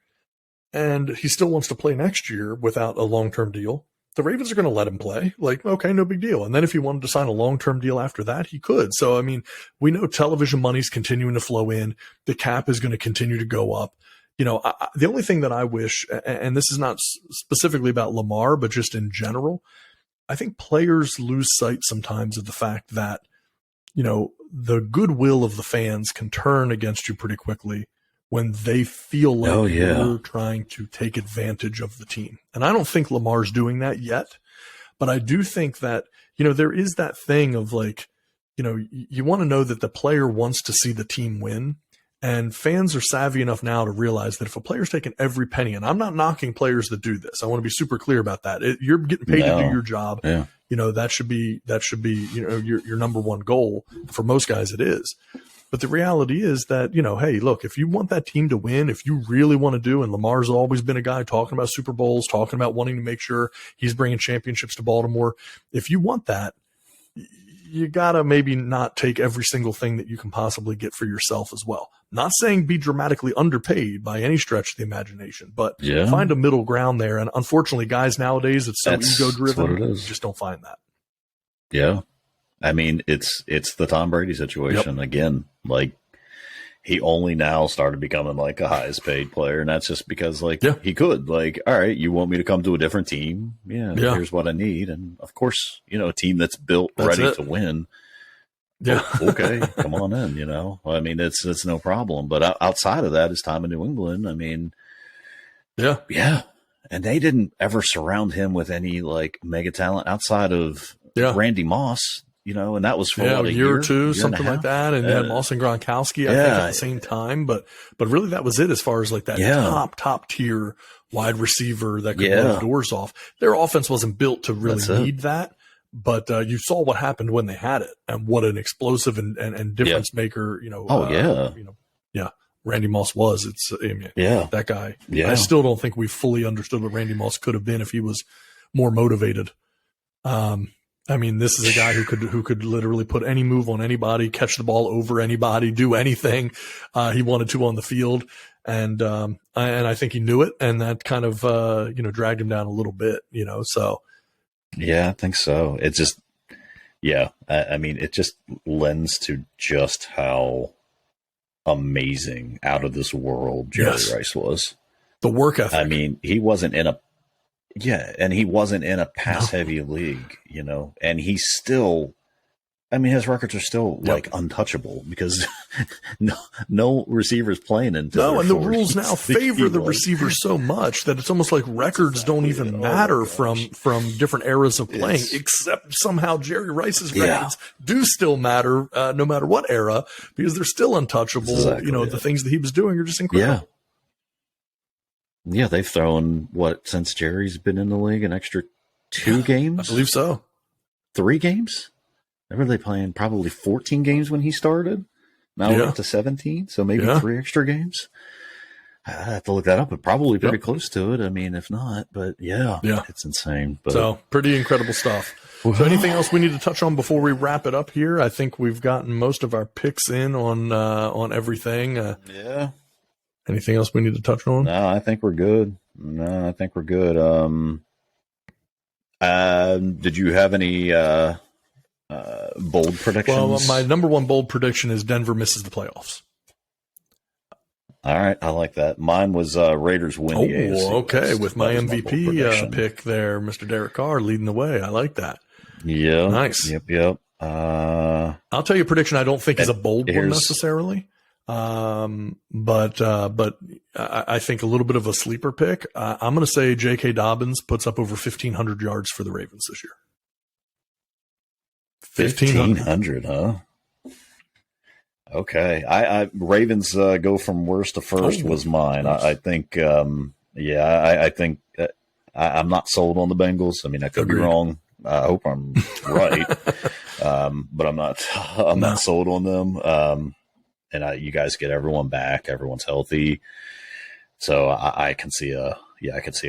and he still wants to play next year without a long-term deal, the Ravens are going to let him play. Like, okay, no big deal. And then if he wanted to sign a long-term deal after that, he could. So, I mean, we know television money's continuing to flow in. The cap is going to continue to go up. The only thing that I wish, and this is not specifically about Lamar, but just in general, I think players lose sight sometimes of the fact that, the goodwill of the fans can turn against you pretty quickly when they feel like you're trying to take advantage of the team. And I don't think Lamar's doing that yet, but I do think that, there is that thing of like, you want to know that the player wants to see the team win. And fans are savvy enough now to realize that if a player's taking every penny, and I'm not knocking players that do this, I want to be super clear about that. You're getting paid to do your job. Yeah. That should be your number one goal. For most guys, it is. But the reality is that, hey, look, if you want that team to win, if you really want to do, and Lamar's always been a guy talking about Super Bowls, talking about wanting to make sure he's bringing championships to Baltimore. If you want that, you got to maybe not take every single thing that you can possibly get for yourself as well. Not saying be dramatically underpaid by any stretch of the imagination, but find a middle ground there. And unfortunately, guys nowadays, it's so ego-driven, you just don't find that. Yeah. I mean, it's the Tom Brady situation again. Like, he only now started becoming like a highest paid player, and that's just because he could. Like, all right, you want me to come to a different team? Yeah. Here's what I need, and of course, a team that's built ready to win. Yeah. Okay, come on in. I mean, it's no problem. But outside of that, his time in New England, I mean, yeah, and they didn't ever surround him with any like mega talent outside of Randy Moss. And that was for a year or two, something like that. And then Moss and Gronkowski, I think, at the same time. But really, that was it as far as like that top tier wide receiver that could blow the doors off. Their offense wasn't built to really need that. But you saw what happened when they had it, and what an explosive and difference maker. Randy Moss was. That guy. Yeah. I still don't think we fully understood what Randy Moss could have been if he was more motivated. I mean, this is a guy who could literally put any move on anybody, catch the ball over anybody, do anything he wanted to on the field, and I think he knew it, and that kind of dragged him down a little bit. So. Yeah, I think so. It just, I mean, it just lends to just how amazing, out of this world Jerry Rice was. The work ethic. I mean, he wasn't in a Yeah, and he wasn't in a pass-heavy league, and he's still. I mean, his records are still like untouchable because no receivers playing until and the rules now favor the receiver so much that it's almost like records don't even matter from different eras of playing, except somehow Jerry Rice's records do still matter no matter what era because they're still untouchable. The things that he was doing are just incredible. Yeah, they've thrown since Jerry's been in the league, an extra 2 games? I believe so. 3 games? Remember they playing probably 14 games when he started? Now we're up to 17, so maybe 3 extra games. I have to look that up, but probably pretty close to it. I mean, if not, but it's insane. But, so pretty incredible stuff. So anything else we need to touch on before we wrap it up here? I think we've gotten most of our picks in on everything. Anything else we need to touch on? No, I think we're good. Did you have any bold predictions? Well, my number one bold prediction is Denver misses the playoffs. All right, I like that. Mine was Raiders win the AFC. Okay, with my MVP pick there, Mr. Derek Carr leading the way. I like that. Yeah. Nice. Yep. I'll tell you a prediction I don't think is a bold one necessarily. But I think a little bit of a sleeper pick. I'm going to say J.K. Dobbins puts up over 1,500 yards for the Ravens this year. 1,500, huh? Okay. I Ravens go from worst to first was mine. I think, I think I'm not sold on the Bengals. I mean, I could be wrong. I hope I'm right. But I'm not sold on them. And you guys get everyone back. Everyone's healthy. So I can see a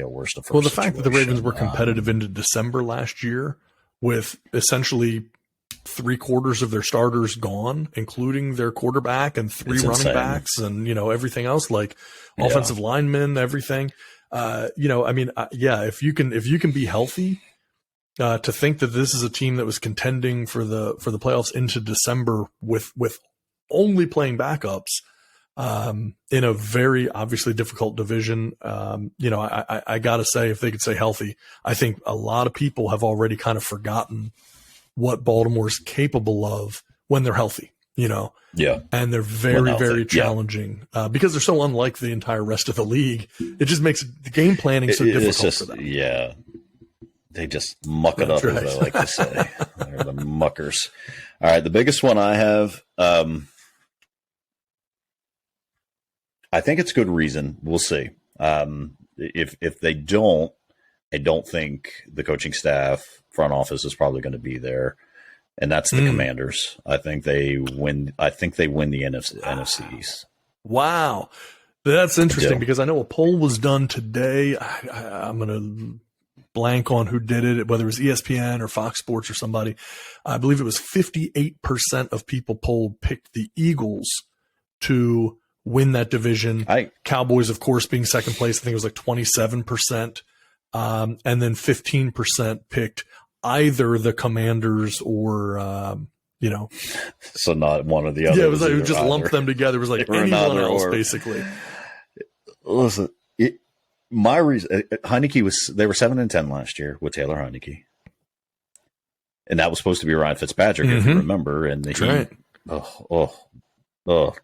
worst to first. Well, the fact that the Ravens were competitive into December last year with essentially 3/4 of their starters gone, including their quarterback and 3 running backs and, everything else like offensive linemen, everything. If you can be healthy, to think that this is a team that was contending for the playoffs into December with only playing backups, in a very obviously difficult division. I gotta say, if they could stay healthy, I think a lot of people have already kind of forgotten what Baltimore's capable of when they're healthy, and they're very, very challenging, because they're so unlike the entire rest of the league. It just makes the game planning so difficult for them. Yeah. They just muck it up, as I like to say. They're the muckers. All right. The biggest one I have, I think it's good reason. We'll see. If they don't, I don't think the coaching staff, front office is probably going to be there, and that's the Commanders. I think they win. the NFC East. Wow, that's interesting because I know a poll was done today. I'm going to blank on who did it, whether it was ESPN or Fox Sports or somebody. I believe it was 58% of people polled picked the Eagles to win that division. Cowboys, of course, being second place. I think it was like 27%. And then 15% picked either the Commanders or, So not one or the other. Yeah, it was like just lumped them together. It was like anyone else, basically. Listen, my reason, Heineke they were 7-10 last year with Taylor Heineke. And that was supposed to be Ryan Fitzpatrick, if you remember. And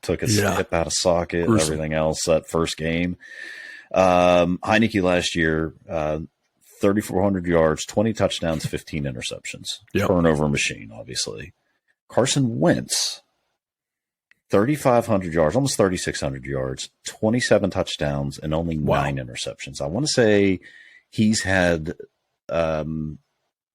took his hip out of socket, everything else that first game. Heineke last year, 3,400 yards, 20 touchdowns, 15 interceptions. Turnover machine, obviously. Carson Wentz, 3,500 yards, almost 3,600 yards, 27 touchdowns, and only 9 interceptions. I want to say he's had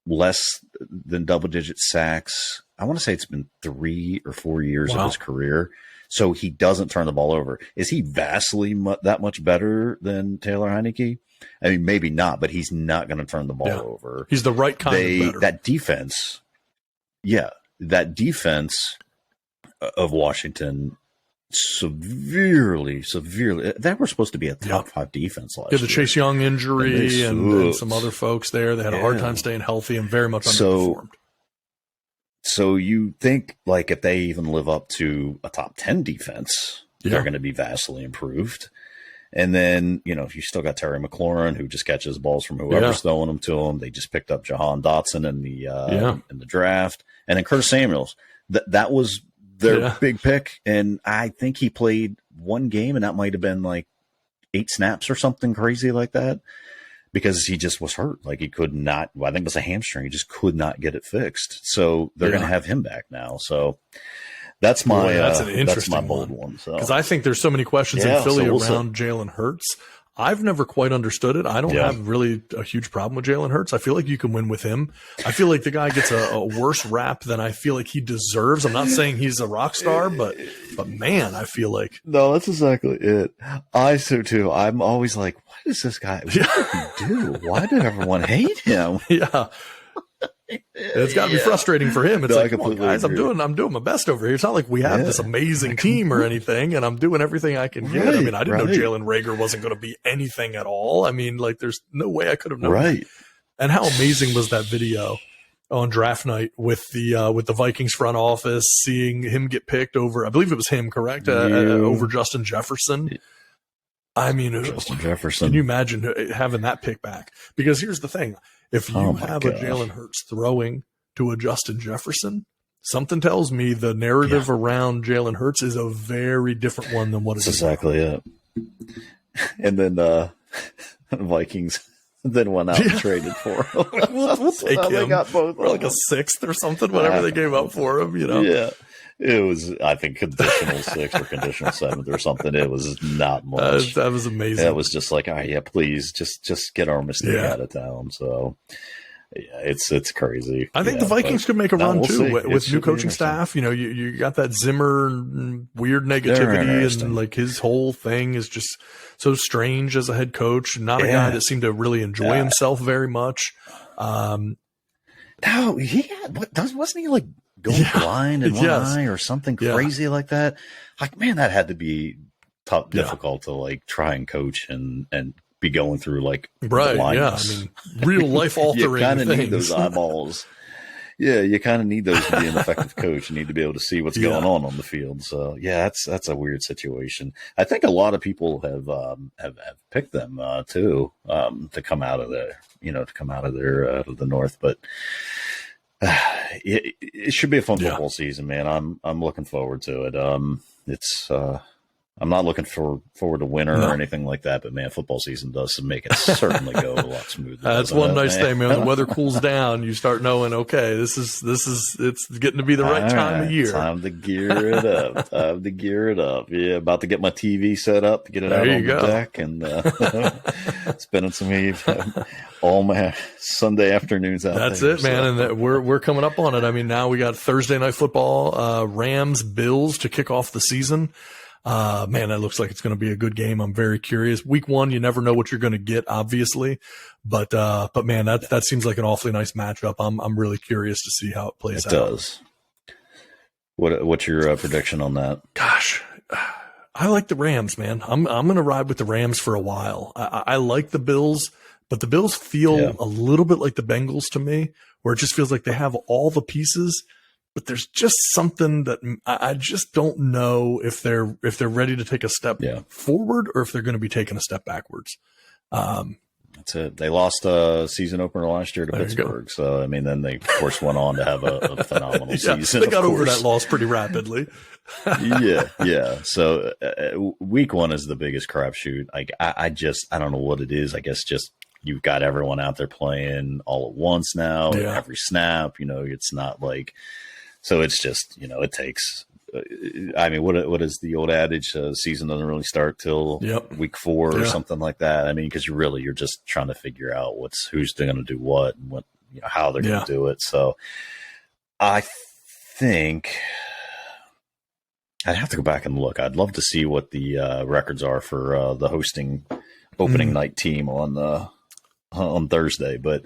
less than double-digit sacks. I want to say it's been 3 or 4 years of his career. So he doesn't turn the ball over. Is he vastly that much better than Taylor Heineke? I mean, maybe not, but he's not going to turn the ball over. He's the right kind of better. That defense of Washington severely, they were supposed to be a top 5 defense last year. The Chase Young injury and some other folks there. They had a hard time staying healthy and very much underperformed. So you think, like, if they even live up to a top 10 defense, they're going to be vastly improved. And then, you know, you still got Terry McLaurin, who just catches balls from whoever's throwing them to him. They just picked up Jahan Dotson in the draft. And then Curtis Samuels. That was their big pick. And I think he played one game, and that might have been like 8 snaps or something crazy like that, because he just was hurt. Like, he could not, I think it was a hamstring. He just could not get it fixed. So they're going to have him back now. So that's my, that's an interesting that's my bold one. Because I think there's so many questions in Philly around Jalen Hurts. I've never quite understood it. I don't have really a huge problem with Jalen Hurts. I feel like you can win with him. I feel like the guy gets a worse rap than I feel like he deserves. I'm not saying he's a rock star, but man, I feel like. No, that's exactly it. I so too. I'm always like, what does this guy do? Why did everyone hate him? Yeah. It's got to be frustrating for him. It's like, come on, guys, I'm doing my best over here. It's not like we have this amazing team or anything, and I'm doing everything I can get. I mean, I didn't know Jalen Reagor wasn't going to be anything at all. I mean, like, there's no way I could have known. That. And how amazing was that video on draft night with the Vikings front office, seeing him get picked over, I believe it was him, correct? Over Justin Jefferson. I mean, Justin Jefferson. Can you imagine having that pick back? Because here's the thing. If you have a Jalen Hurts throwing to a Justin Jefferson, something tells me the narrative around Jalen Hurts is a very different one than what it is. Exactly it. And then Vikings then went out and traded for him. we'll take him. They got both. Or like a 6th or something, whatever they gave up for him, you know? Yeah. It was, I think, conditional 6th or conditional 7th or something. It was not much. That was amazing. That was just like, all right, yeah, please, just get our mistake out of town. So, yeah, it's crazy. I think the Vikings could make a run too with new coaching staff. You know, you got that Zimmer weird negativity, and like his whole thing is just so strange as a head coach. Not a guy that seemed to really enjoy himself very much. No, wasn't he like going blind in one eye or something crazy like that? Like, man, that had to be tough, difficult to like try and coach and be going through like blindness. I mean, real life altering. You kind of need those eyeballs. Yeah, you kind of need those to be an effective coach. You need to be able to see what's going on the field. So yeah, that's a weird situation. I think a lot of people have picked them too to come out of the out of the North, but. It should be a fun football season, man. I'm looking forward to it. It's I'm not looking forward to winter or anything like that, but man, football season does make it certainly go a lot smoother. That's one nice thing, man. When the weather cools down, you start knowing, okay, this is it's getting to be the right time of year. Time to gear it up. Yeah, about to get my TV set up to get it out on the deck and spending some all my Sunday afternoons out there. That's it, man. And we're coming up on it. I mean, now we got Thursday night football, Rams, Bills to kick off the season. Man, that looks like it's going to be a good game. I'm very curious. Week 1, you never know what you're going to get, obviously, but man, that seems like an awfully nice matchup. I'm really curious to see how it plays out. It does. What's your prediction on that? Gosh, I like the Rams, man. I'm going to ride with the Rams for a while. I like the Bills, but the Bills feel a little bit like the Bengals to me, where it just feels like they have all the pieces. But there's just something that I just don't know if they're ready to take a step forward or if they're going to be taking a step backwards. That's it. They lost a season opener last year to Pittsburgh. So, I mean, then they, of course, went on to have a phenomenal season. They got over that loss pretty rapidly. Yeah. So, week 1 is the biggest crapshoot. Like, I don't know what it is. I guess just you've got everyone out there playing all at once now. Every snap, it's not like – so it's just, it takes, I mean, what is the old adage? Season doesn't really start till week 4 or something like that. I mean, because you're just trying to figure out who's going to do what and what, how they're going to do it. So I think I'd have to go back and look. I'd love to see what the records are for the hosting opening night team on Thursday, but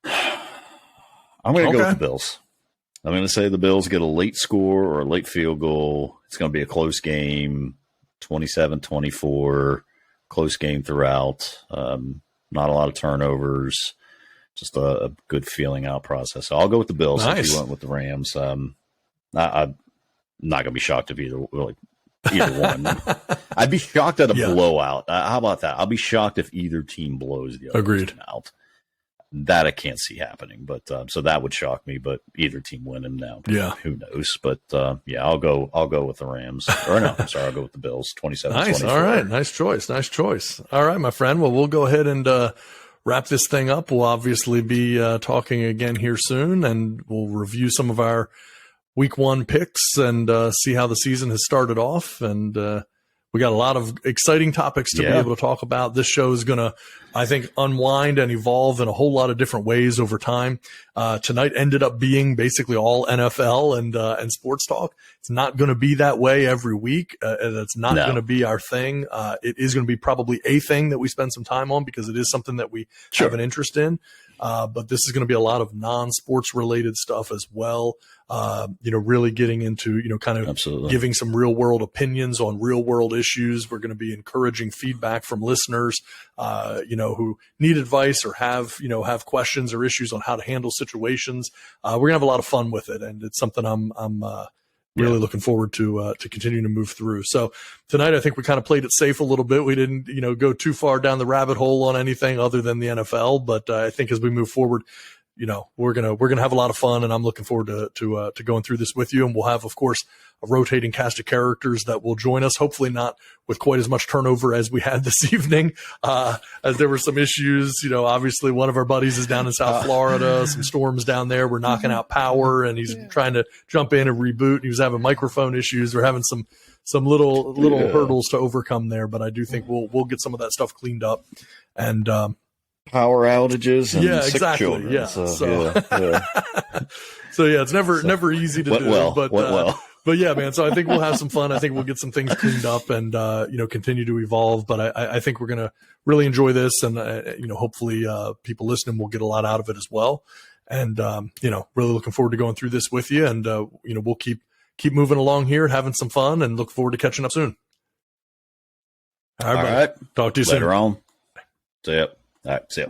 I'm going to go with the Bills. I'm going to say the Bills get a late score or a late field goal. It's going to be a close game, 27-24, close game throughout. Not a lot of turnovers, just a good feeling out process. So I'll go with the Bills. Nice. If you went with the Rams. I'm not going to be shocked if either either one. I'd be shocked at a blowout. How about that? I'll be shocked if either team blows the other team out. That I can't see happening, but so that would shock me. But either team winning now, who knows? But I'll go with the Rams. Or no, I'm sorry, I'll go with the Bills. 27-24. Nice. All right, nice choice. All right, my friend. Well, we'll go ahead and wrap this thing up. We'll obviously be talking again here soon, and we'll review some of our week 1 picks and see how the season has started off. And we got a lot of exciting topics to be able to talk about. This show is going to, I think, unwind and evolve in a whole lot of different ways over time. Tonight ended up being basically all NFL and sports talk. It's not going to be that way every week. That's not going to be our thing. It is going to be probably a thing that we spend some time on because it is something that we have an interest in. But this is going to be a lot of non-sports related stuff as well. Really getting into, kind of giving some real world opinions on real world issues. We're going to be encouraging feedback from listeners, who need advice or have questions or issues on how to handle situations. We're gonna have a lot of fun with it, and it's something I'm really looking forward to continuing to move through. So tonight, I think we kind of played it safe a little bit. We didn't, go too far down the rabbit hole on anything other than the NFL. But I think as we move forward, we're gonna have a lot of fun, and I'm looking forward to going through this with you. And we'll have, of course, a rotating cast of characters that will join us. Hopefully, not with quite as much turnover as we had this evening, as there were some issues. Obviously, one of our buddies is down in South Florida. Some storms down there. We're knocking out power, and he's trying to jump in and reboot. He was having microphone issues. We're having some little hurdles to overcome there, but I do think we'll get some of that stuff cleaned up. And power outages and sick exactly. children. Yeah. So it's never easy to do. But yeah, man. So I think we'll have some fun. I think we'll get some things cleaned up and continue to evolve. But I think we're gonna really enjoy this, and hopefully people listening will get a lot out of it as well. And really looking forward to going through this with you. And we'll keep moving along here, having some fun, and look forward to catching up soon. All right. Talk to you soon. Later on. See ya. All right. See ya.